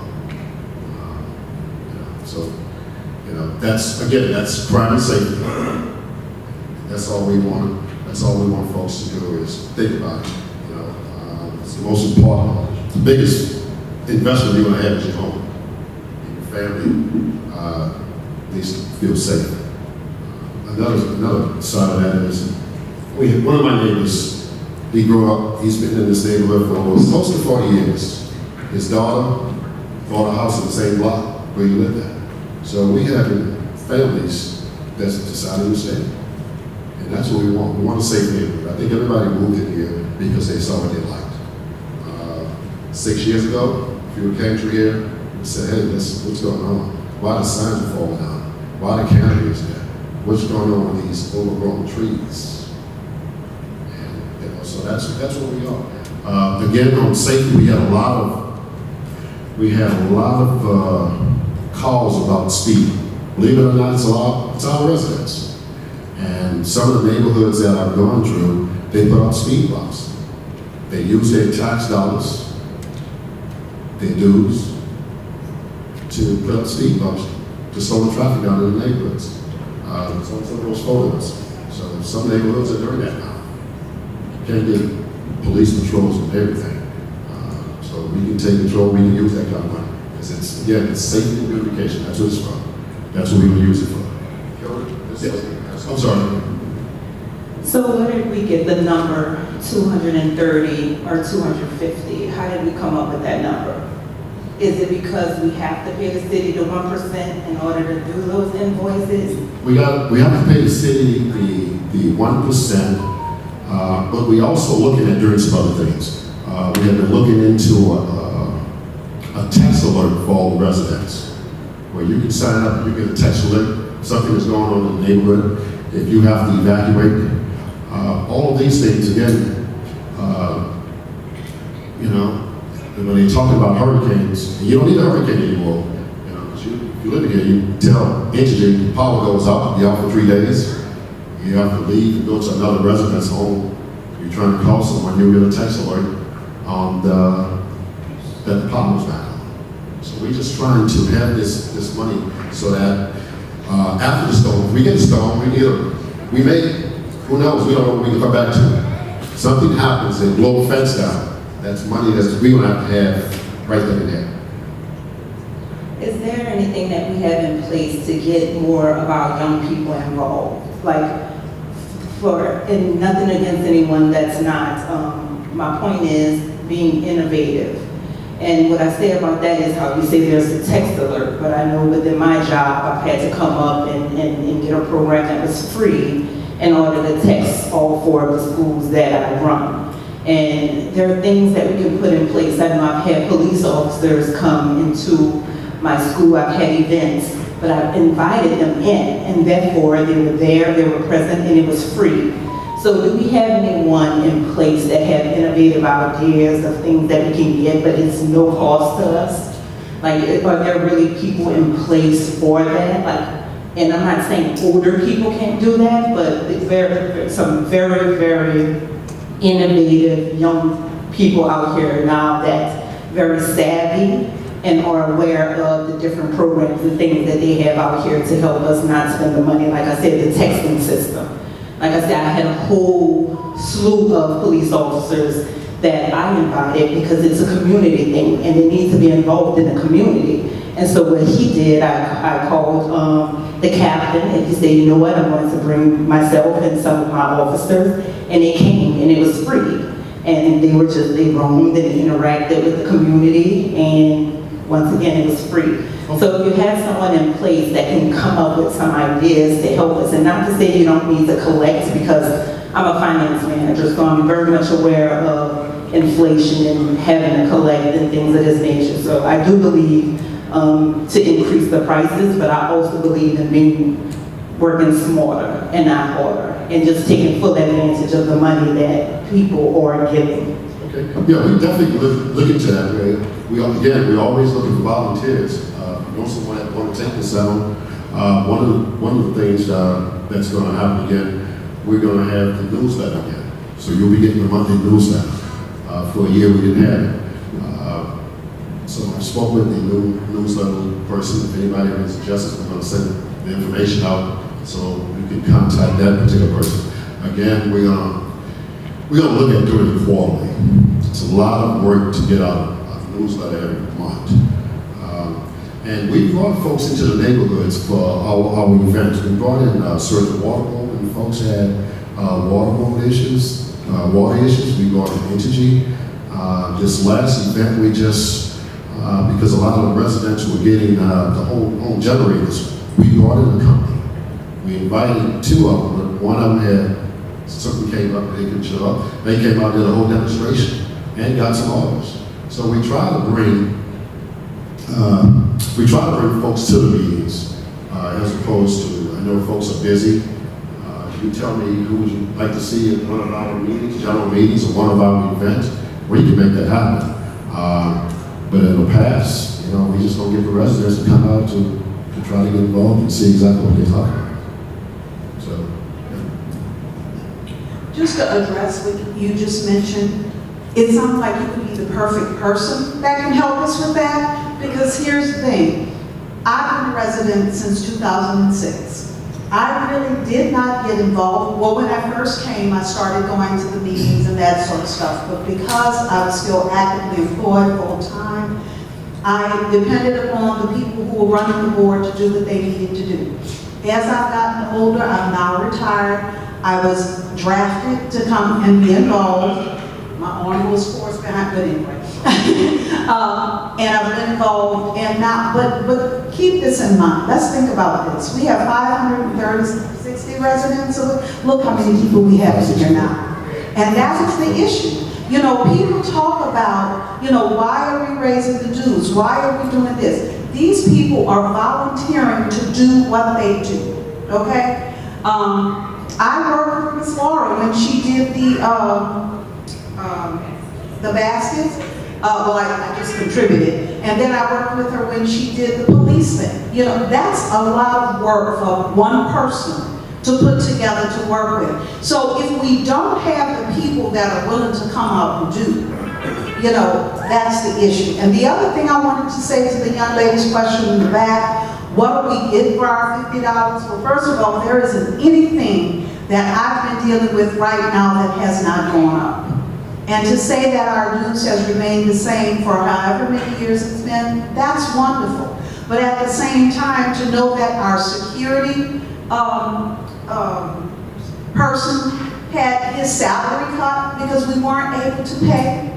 That's, again, that's crime and safety. That's all we want. That's all we want folks to do is think about it. You know, it's the most important, the biggest investment you're going to have is your home. Your family needs to feel safe. Another side of that is, one of my neighbors, he grew up, he's been in this neighborhood for almost close to 40 years. His daughter bought a house in the same block where you lived at. So we have families that's decided to stay. And that's what we want. We want a safe neighborhood. I think everybody moved in here because they saw what they liked. 6 years ago, if you came through here and said, hey, what's going on? Why the signs are falling down? Why the canopy is there? What's going on with these overgrown trees? And, you know, so that's what we are. Again, on safety, we have a lot of calls about speed. Believe it or not, it's our residents. And some of the neighborhoods that I've gone through, they put up speed bumps. They use their tax dollars, their dues, to put up speed bumps to slow the traffic down in the neighborhoods. Some of those photos. So some neighborhoods are doing that now. You can't get police patrols and everything. So we can take control, we can use that kind of money. Because it's safety and beautification, that's what it's for. That's what we will use it for. Yes. I'm sorry. So where did we get the number 230 or 250? How did we come up with that number? Is it because we have to pay the city the 1% in order to do those invoices? We have to pay the city the 1%, but we also looking at doing some other things. We have been looking into a text alert for all the residents, where you can sign up, you get a text alert, something is going on in the neighborhood, if you have to evacuate. All of these things, again, you know, when they're talking about hurricanes, you don't need a hurricane anymore. You know, 'cause if you live here, you tell Entergy, power goes out, you're out for 3 days. You have to leave and go to another residence home. You're trying to call someone, you'll get a text alert that the power's back on. So we're just trying to have this money so that after the storm, if we get a storm, we may, who knows, we don't know what we can come back to. Something happens, they blow a fence down. That's money that we're going to have right then and there. Is there anything that we have in place to get more of our young people involved? Like, and nothing against anyone that's not, my point is being innovative. And what I say about that is how you say there's a text alert, but I know within my job, I've had to come up and get a program that was free in order to text all 4 of the schools that I run. And there are things that we can put in place. I know I've had police officers come into my school, I've had events, but I've invited them in, and therefore they were there, they were present, and it was free. So do we have anyone in place that have innovative ideas of things that we can get, but it's no cost to us? Like, are there really people in place for that? Like, and I'm not saying older people can't do that, but there's some very, very innovative young people out here now that's very savvy and are aware of the different programs and things that they have out here to help us not spend the money. Like I said, the texting system. Like I said, I had a whole slew of police officers that I invited because it's a community thing and they need to be involved in the community. And so what he did, I called the captain and he said, you know what, I'm going to bring myself and some of my officers, and they came and it was free. And they roamed and interacted with the community, and once again, it was free. So if you have someone in place that can come up with some ideas to help us, and not to say you don't need to collect, because I'm a finance manager, so I'm very much aware of inflation and having to collect and things of this nature. So I do believe to increase the prices, but I also believe in being working smarter and not harder, and just taking full advantage of the money that people are giving. Okay. Yeah, we definitely look into that. We're always looking for volunteers. You know, someone that want to take this on. One of the things that's going to happen again, we're going to have the newsletter again. So you'll be getting a monthly newsletter. For a year we didn't have it. So I spoke with the new newsletter person. If anybody has suggestions, we're going to send the information out so you can contact that particular person. again, we're gonna look at doing it quarterly. It's a lot of work to get out a newsletter every month. And we brought folks into the neighborhoods for our events. We brought in certain waterborne, and folks had waterborne issues, water issues. We brought in Entergy. This last event, we just, because a lot of the residents were getting the home generators, we brought in a company. We invited two of them, but one of them had, something came up, they could show up. They came out, did a whole demonstration, and got some orders. So we try to bring folks to the meetings, as opposed to, I know folks are busy. You tell me who would you like to see at one of our meetings, general meetings, or one of our events, we can make that happen. But in the past, you know, we just don't get the residents to come out to try to get involved and see exactly what they're talking about. So, yeah. Just to address what you just mentioned, it sounds like you would be the perfect person that can help us with that, because here's the thing. I've been a resident since 2006. I really did not get involved. Well, when I first came, I started going to the meetings and that sort of stuff, but because I was still actively employed full-time, I depended upon the people who were running the board to do what they needed to do. As I've gotten older, I'm now retired. I was drafted to come and be involved. My arm was forced behind, but anyway. And I've been involved, and now, but keep this in mind. Let's think about this. We have 560 residents. So look how many people we have here now. And that is the issue. You know, people talk about, you know, why are we raising the dues? Why are we doing this? These people are volunteering to do what they do, okay? I worked with Ms. Laura when she did the baskets. Well, I just contributed. And then I worked with her when she did the police thing. You know, that's a lot of work for one person to put together to work with. So if we don't have the people that are willing to come out and do, you know, that's the issue. And the other thing I wanted to say to the young lady's question in the back, what do we get for our $50? Well, first of all, there isn't anything that I've been dealing with right now that has not gone up. And to say that our dues has remained the same for however many years it's been, that's wonderful. But at the same time, to know that our security person had his salary cut because we weren't able to pay.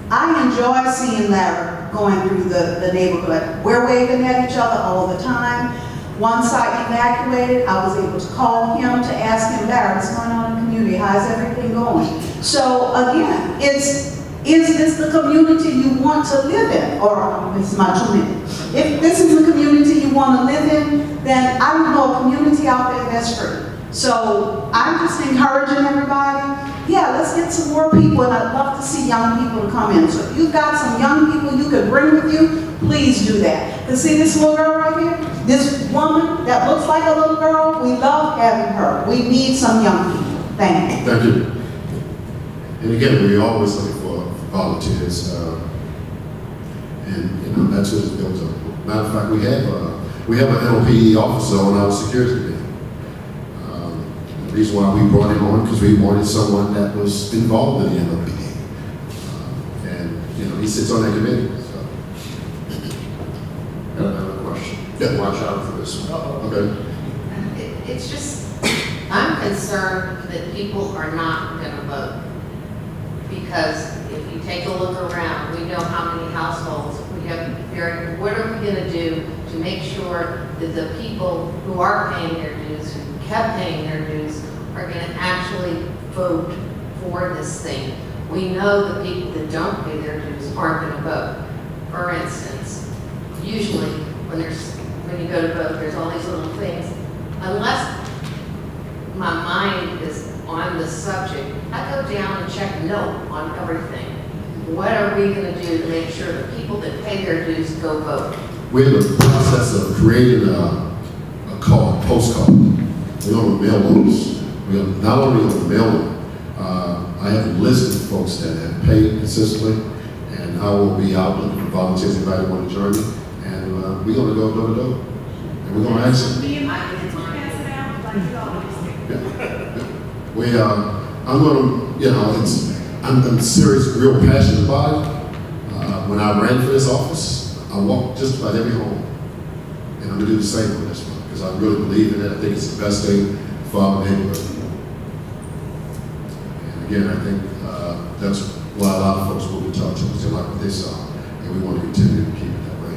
I enjoy seeing Larry going through the neighborhood. We're waving at each other all the time. Once I evacuated, I was able to call him to ask him, Larry, what's going on in the community? How's everything going? So again, is this the community you want to live in? Or this is my 2 minutes. If this is the community you want to live in, then I don't know a community out there that's free. So I'm just encouraging everybody, yeah, let's get some more people, and I'd love to see young people to come in. So if you've got some young people you could bring with you, please do that. To see this little girl right here, this woman that looks like a little girl, we love having her. We need some young people. Thank you. Thank you. And again, we're always looking for volunteers, and you know that's what it's built up. Matter of fact, we have an NOPD officer on our security committee. The reason why we brought him on because we wanted someone that was involved in the NOPD, and you know he sits on that committee. So. Got another question. Yeah. Watch out for this one. Okay. It's just, I'm concerned that people are not going to vote. Because if you take a look around, we know how many households we have. What are we going to do to make sure that the people who are paying their dues, who kept paying their dues, are going to actually vote for this thing? We know the people that don't pay their dues aren't going to vote. For instance, usually when you go to vote, there's all these little things. Unless my mind is on the subject, I go down and check no on everything. What are we going to do to make sure the people that pay their dues go vote? We're in the process of creating a postcard. We're going to mail those. We're not only going to mail them, I have a list of folks that have paid consistently, and I will be out looking for volunteers, anybody want to join me, and we're going to go door to door, and we're going to ask them. Pass it out like you always do. Yeah. I'm gonna, I'm serious, real passionate about it. When I ran for this office, I walked just about every home. And I'm gonna do the same on this one, because I really believe in it. I think it's the best thing for our neighborhood. And again, I think that's why a lot of folks will be talking to us, they like what they saw, and we want to continue to keep it that way.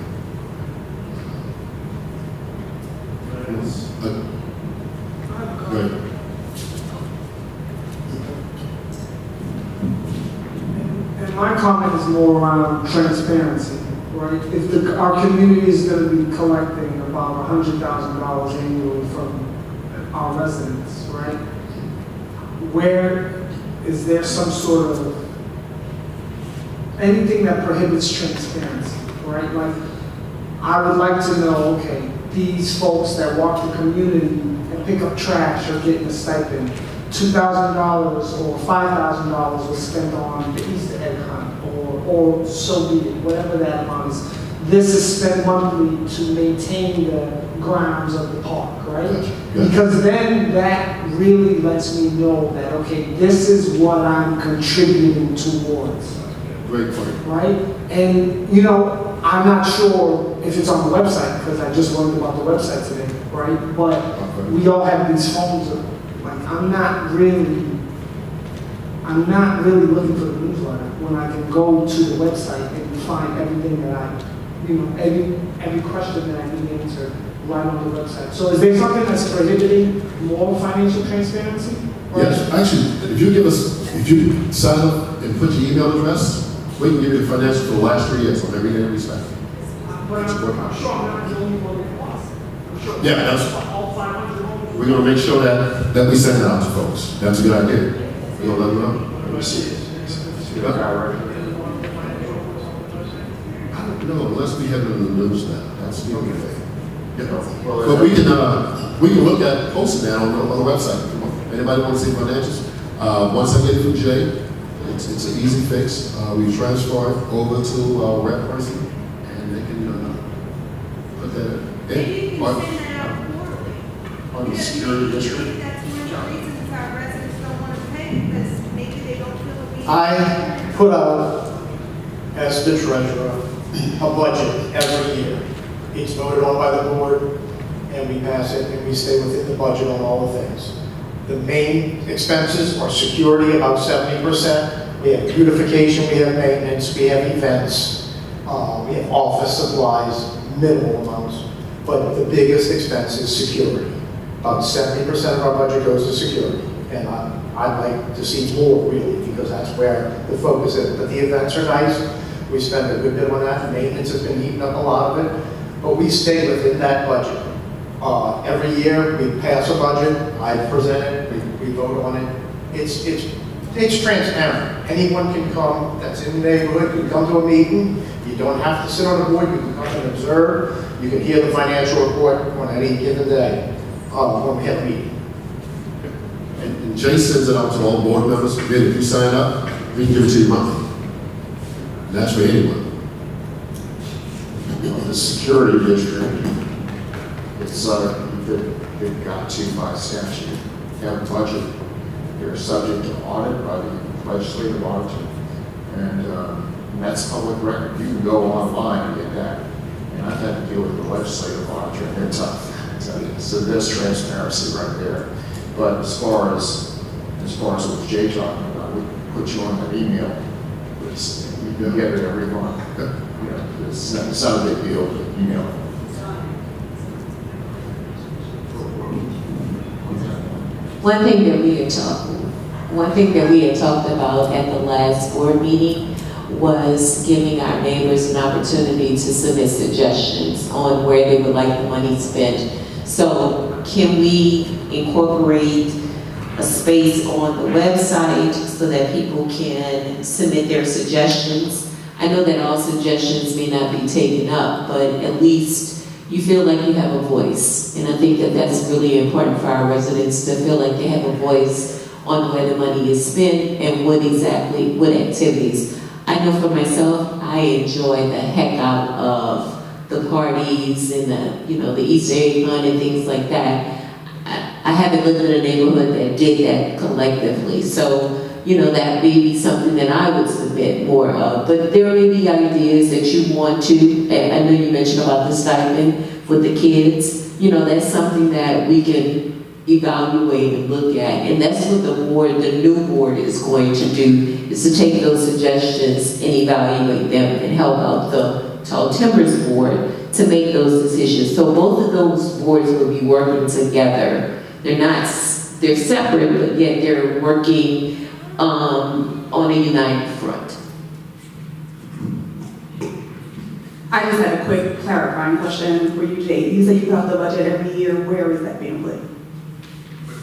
Go ahead. And my comment is more around transparency, right? If our community is going to be collecting about $100,000 annually from our residents, right? Where is there some sort of anything that prohibits transparency, right? Like, I would like to know, okay, these folks that walk the community and pick up trash are getting a stipend. $2,000 or $5,000 was spent on the Easter egg hunt, or so be it, whatever that amount is. This is spent monthly to maintain the grounds of the park, right? Gotcha. Because then that really lets me know that, okay, this is what I'm contributing towards. Great point. Right? And, I'm not sure if it's on the website, because I just learned about the website today, right? But Okay. we all have these phones. Like, I'm not really looking for the newsletter when I can go to the website and find everything that every question that I need answered right on the website. So is there something that's prohibiting more financial transparency? Yes, actually, if you sign up and put your email address, we can give you the financials for the last 3 years on everything that we spent. But I'm sure I'm not the only one that lost. I'm sure Yeah, that's- all 500 homes. We're gonna make sure that we send it out to folks. That's a good idea. We're gonna let them know. Let me see. See the guy right here. I don't know, unless we have it in the news now. That's the only thing. Well, But we can look at posting that on the website. Come on. Anybody want to see financials? Once I get it from Jay, it's an easy fix. We transfer it over to our rep person, and they can put that in. Maybe you can Or- send that out quarterly. On the Because security maybe district. that's one of the reasons our residents don't want to pay, because maybe they don't feel that we. I put out, as the treasurer, a budget every year. It's voted on by the board, and we pass it, and we stay within the budget on all the things. The main expenses are security, about 70%. We have beautification, we have maintenance, we have events, we have office supplies, minimal amounts. But the biggest expense is security. About 70% of our budget goes to security. And I'd like to see more, really, because that's where the focus is. But the events are nice. We spend a good bit on that. Maintenance has been eating up a lot of it. But we stay within that budget. Every year, we pass a budget. I present it. We vote on it. It's transparent. Anyone can come that's in the neighborhood, can come to a meeting. You don't have to sit on the board. You can come and observe. You can hear the financial report on any given day when we have a meeting. And Jay sends it out to all board members. Again, if you sign up, we can give it to you monthly. And that's for anyone. The security district, it's, they've got to by statute, have a budget. They're subject to audit by the legislative auditor. And that's public record. You can go online and get that. And I've had to deal with the legislative auditor, and they're tough. So there's transparency right there. But as far as what Jay talking about, we put you on that email. You get it every month. It's not a big deal, but email. One thing that we had talked about at the last board meeting was giving our neighbors an opportunity to submit suggestions on where they would like the money spent. So can we incorporate a space on the website so that people can submit their suggestions? I know that all suggestions may not be taken up, but at least you feel like you have a voice. And I think that that's really important for our residents to feel like they have a voice on where the money is spent and what activities. I know for myself, I enjoy the heck out of the parties and the Easter egg hunt and things like that. I haven't lived in a neighborhood that did that collectively. So, that may be something that I would submit more of. But there may be ideas that you want to, and I know you mentioned about the stipend with the kids. That's something that we can evaluate and look at. And that's what the new board is going to do, is to take those suggestions and evaluate them and help out the Tall Timbers Board to make those decisions. So both of those boards will be working together. They're separate, but yet they're working on a united front. I just had a quick clarifying question for you, Jay. You said you put out the budget every year. Where is that being put?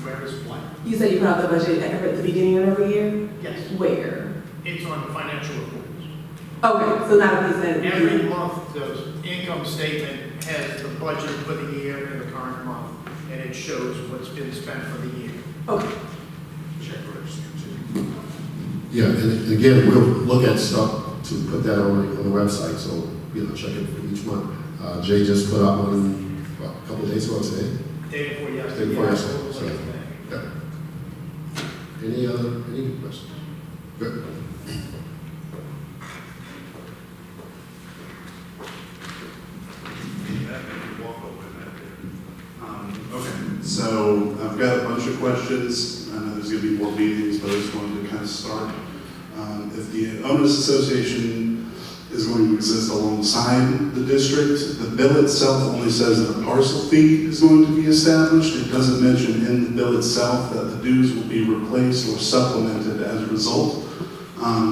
Where is what? You said you put out the budget at the beginning of every year? Yes. Where? It's on the financial reports. Okay, so not a piece that. Every month, the income statement has the budget for the year and the current month, and it shows what's been spent for the year. Okay. Yeah, and again, we'll look at stuff to put that on the website, so, check it for each month. Jay just put out one, a couple of days ago today. Day before yesterday. Day before yesterday, Yeah. so, yeah. Any questions? Good. Okay, so I've got a bunch of questions. I know there's going to be more meetings, but I just wanted to kind of start. If the owners association is going to exist alongside the district, the bill itself only says that a parcel fee is going to be established. It doesn't mention in the bill itself that the dues will be replaced or supplemented as a result.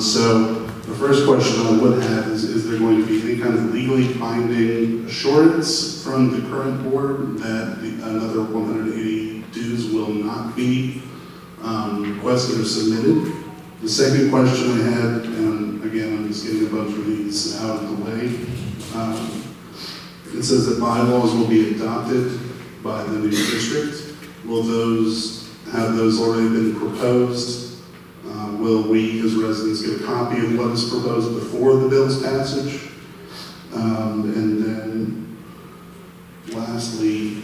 So the first question I would have is there going to be any kind of legally binding assurance from the current board that another 180 dues will not be requested or submitted? The second question I had, and again, I'm just getting a bunch of these out of the way. It says that bylaws will be adopted by the new district. Will have those already been proposed? Will we as residents get a copy of what is proposed before the bill's passage? And then lastly,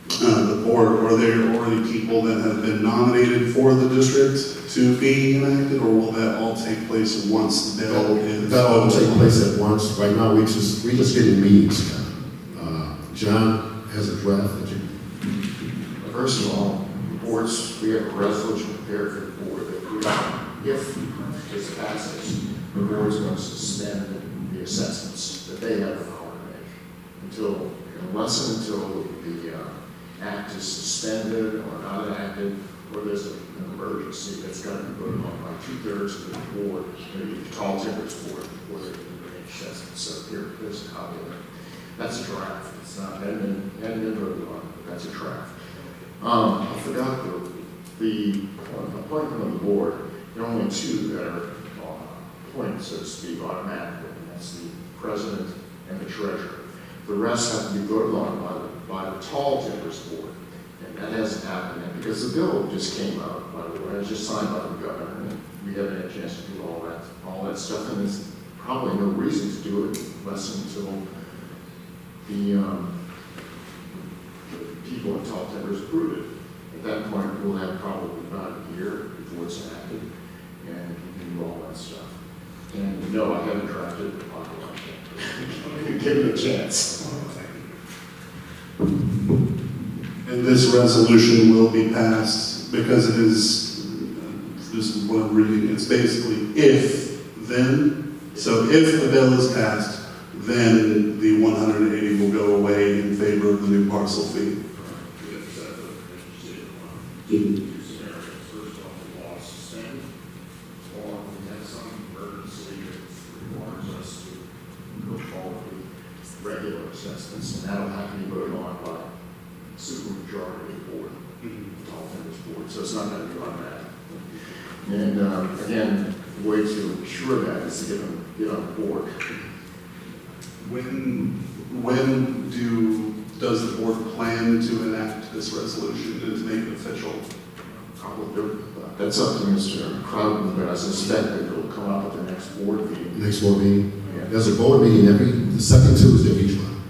the board, are there already people that have been nominated for the district to be enacted, or will that all take place once the bill is? That'll all take place at once. Right now, we just getting meetings. John has a draft that you. First of all, we have a resolution prepared for the board that if this passes, the board's going to suspend the assessments that they have the power to make unless and until the act is suspended or not enacted, or there's an emergency that's got to be voted on by 2/3 of the board, maybe the Tall Timbers Board, before they can make assessments. So here's a copy of it. That's a draft. It's not hadn't been voted on, but that's a draft. I forgot the appointment of the board. There are only two that are appointed, so to speak, automatically, and that's the president and the treasurer. The rest have to be voted on by the Tall Timbers Board, and that hasn't happened yet because the bill just came out, by the way. It was just signed by the governor, and we haven't had a chance to do all that stuff, and there's probably no reason to do it unless until the people in Tall Timbers approve it. At that point, we'll have probably about a year before it's enacted, and we can do all that stuff. And no, I haven't drafted it. Give it a chance. And this resolution will be passed because it is, this is what I'm reading, it's basically if, then. So if the bill is passed, then the 180 will go away in favor of the new parcel fee. First off, the law is suspended, or we have some emergency that requires us to go forward with regular assessments, and that'll have to be voted on by supermajority of the board, Tall Timbers Board, so it's not going to be automatic. And again, the way to ensure that is to get on the board. When does the board plan to enact this resolution and to make it official? That's up to Mr. Crowden, but I suspect that it'll come up at the next board meeting. Next board meeting? Yeah. There's a board meeting the second Tuesday of each month.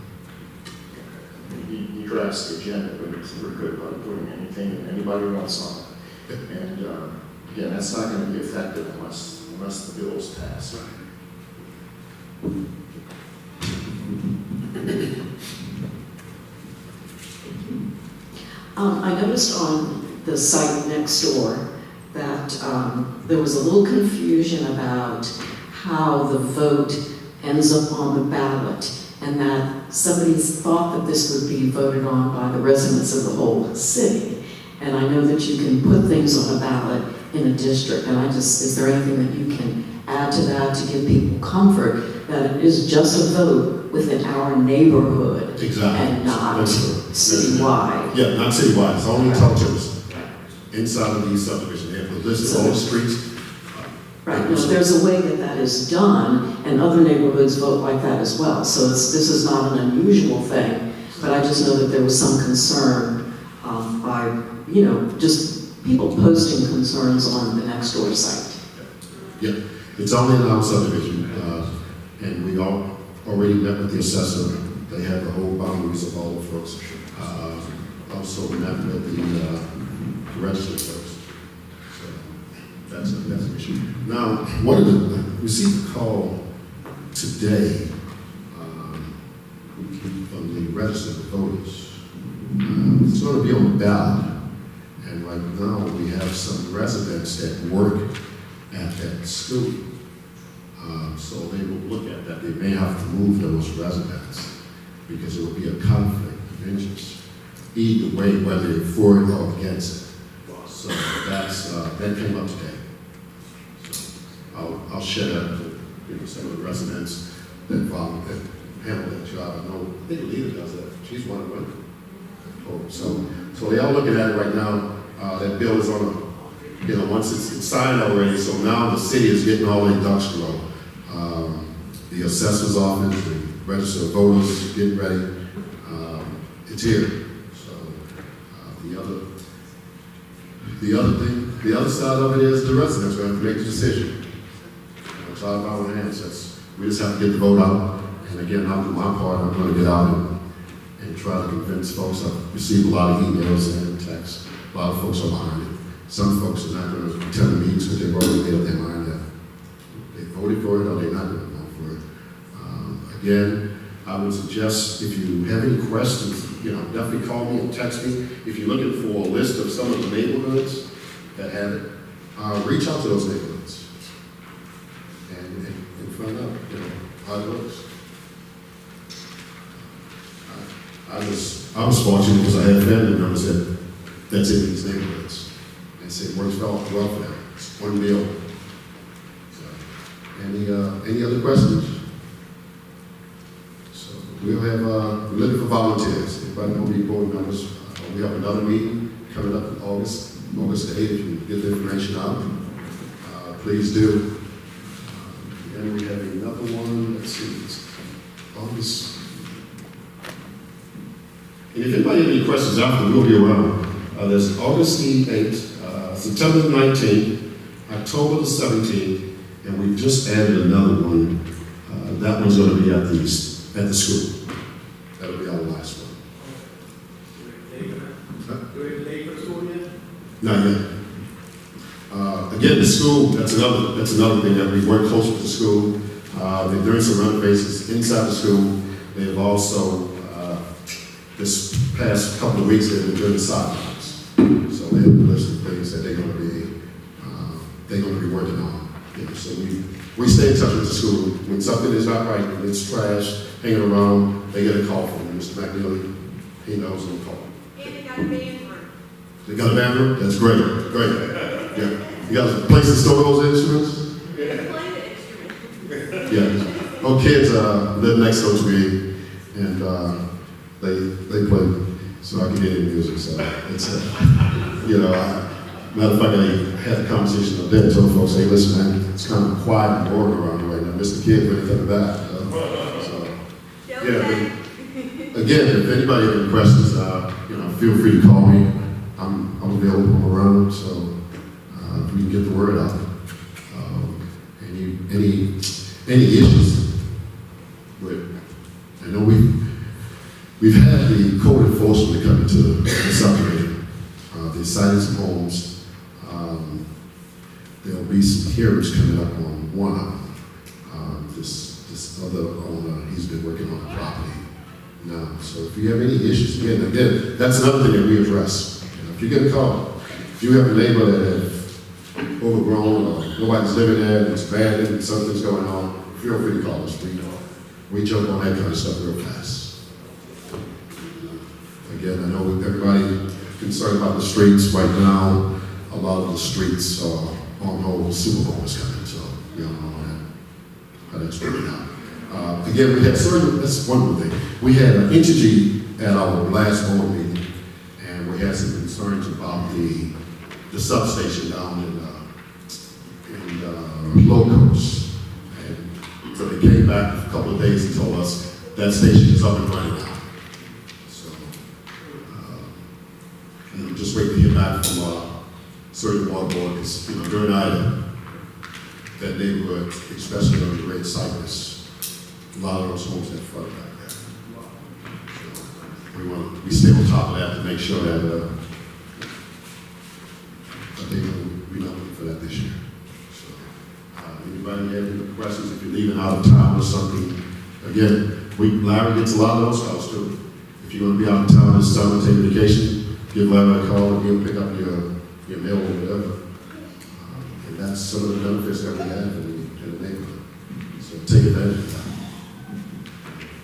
He drafts that's the agenda, but we're good about putting anything that anybody wants on it. And again, that's not going to be effective unless the bill's passed. I noticed on the site next door that there was a little confusion about how the vote ends up on the ballot, and that somebody's thought that this would be voted on by the residents of the whole city. And I know that you can put things on a ballot in a district, and is there anything that you can add to that to give people comfort that it is just a vote within our neighborhood? Exactly. And not citywide? Yeah, not citywide, it's only townships inside of these subdivisions. They have a list of all the streets. Right, now there's a way that that is done, and other neighborhoods vote like that as well. So this is not an unusual thing, but I just know that there was some concern by, just people posting concerns on the next door site. Yeah, it's only in our subdivision, and we all already met with the assessor. They have the whole boundaries of all the folks. Also met with the registered folks. That's an issue. Now, we received a call today from the registered voters. It's going to be on the ballot, and right now we have some residents that work at that school. So they will look at that. They may have to move those residents because it will be a conflict of interest. Either way, whether you're for it or against it. So that came up today. I'll share that with some of the residents that handle that job. I know, I think Alita does that. She's one of them. So they are looking at it right now. That bill is on once it's signed already, so now the city is getting all the ducks in a row. The assessor's office, the register of voters getting ready. It's here. So the other side of it is the residents are going to make the decision. It's out of our hands. We just have to get the vote out. And again, I'll do my part. I'm going to get out and try to convince folks. I've received a lot of emails and texts. A lot of folks are behind it. Some folks are not going to attend the meetings because they've already made up their mind that they voted for it or they're not going to vote for it. Again, I would suggest if you have any questions, definitely call me and text me. If you're looking for a list of some of the neighborhoods that have it, reach out to those neighborhoods and find out, how it looks. I was fortunate because I had family members that's in these neighborhoods. And said it works well for them. It's one meal. So, any other questions? So we'll have we're looking for volunteers. Anybody want to be board members? We have another meeting coming up in August the 8th. If you get the information out, please do. And we have another one. Let's see. It's August. And if anybody has any questions after, we'll be around. There's August the 8th, September the 19th, October the 17th, and we've just added another one. That one's going to be at the school. That'll be our last one. Not yet. Again, the school, that's another thing that we work close with the school. They're doing some renovations inside the school. They've also, this past couple of weeks, they've been doing the sidewalks. So they have a list of things that they're going to be working on. So we stay in touch with the school. When something is not right, when it's trash, hanging around, they get a call from Mr. McNeely. He knows who to call. And they got a band room. They got a band room? That's great. Yeah. You got a place to store those instruments? Play the instrument. Yeah. Well, kids live next door to me, and they play, so I can hear the music. So it's, matter of fact, I had a conversation with them, told folks, hey, listen, man, it's kind of quiet and boring around here right now. Mr. Kid, when he coming back. So, yeah. Again, if anybody has any questions, feel free to call me. I'm available. I'm around, so we can get the word out. Any issues with? I know we've had the code enforcement they cited some homes. There'll be some hearings coming up on one of them. This other owner, he's been working on the property now. So if you have any issues, again, that's another thing that we address. You know, if you get a call, if you have a neighbor that is overgrown or nobody's living there, and it's bad and something's going on, feel free to call us. We jump on that kind of stuff real fast. Again, I know everybody concerned about the streets right now. A lot of the streets are on hold. Super Bowl is coming, so we don't know how that's working out. Again, we had that's one more thing. We had an Entergy at our last board meeting, and we had some concerns about the substation down in Locos. And so they came back a couple of days and told us that station is up and running now. So, just wait to hear back from certain water board, because during Ida, that neighborhood, especially on the Red Cypress, a lot of those homes that flooded back there. So we stay on top of that to make sure that I think we're not looking for that this year. So, anybody have any questions? If you're leaving out of town or something, again, Larry gets a lot of those calls too. If you're going to be out of town this summer, take vacation, give Larry a call and he'll pick up your mail or whatever. And that's some of the benefits that we have in the neighborhood. So take advantage of that.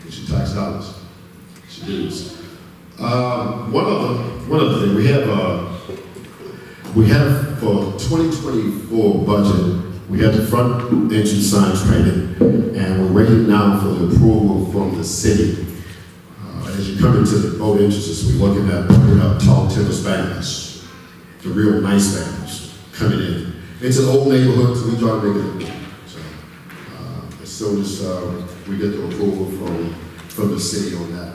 Get your tax dollars. She does. One other thing, we have for 2024 budget, we have the front entrance signs painted, and we're waiting now for the approval from the city. As you come into the boat entrances, we're looking at putting up tall timber spangles, the real nice spangles coming in. It's an old neighborhood, so we try to make it look good. So as soon as we get the approval from the city on that,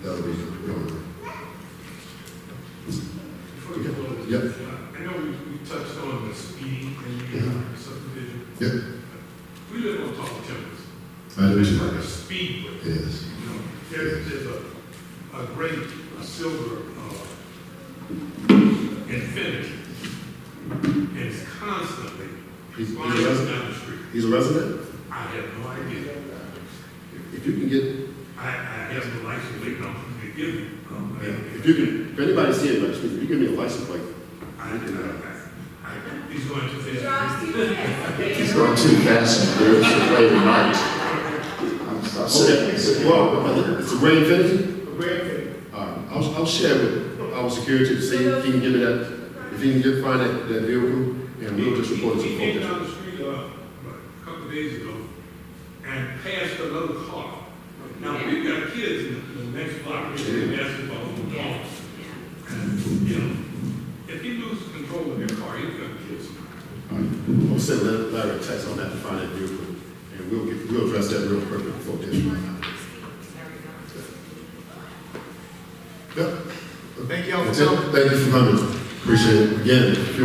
that'll be real good. Yep. I know we touched on the speed in the subdivision. Yep. We live on top of timbers. I do It's too. like a speed break. Yes. There's a great silver Infinity. It's constantly flying down the street. He's a resident? I have no idea. If you can get, I have the license plate number to give you. if anybody's here, if you give me a license plate, He's going too fast. He's going too fast and good to play tonight. Well, it's a gray Infinity? A gray Infinity. I'll share with our security to see if he can give me that, if he can find that vehicle, and we'll just report it to the He came police. down the street a couple of days ago and passed another car. Now, we've got kids in the next block, they're basketball on the lawn. And, if he loses control of their car, he's going to kill somebody. We'll send Larry a text on that to find that vehicle, and we'll address that real quick before this. Yep. Thank you all for That's it. coming. Thank you for coming. Appreciate it. Again, feel free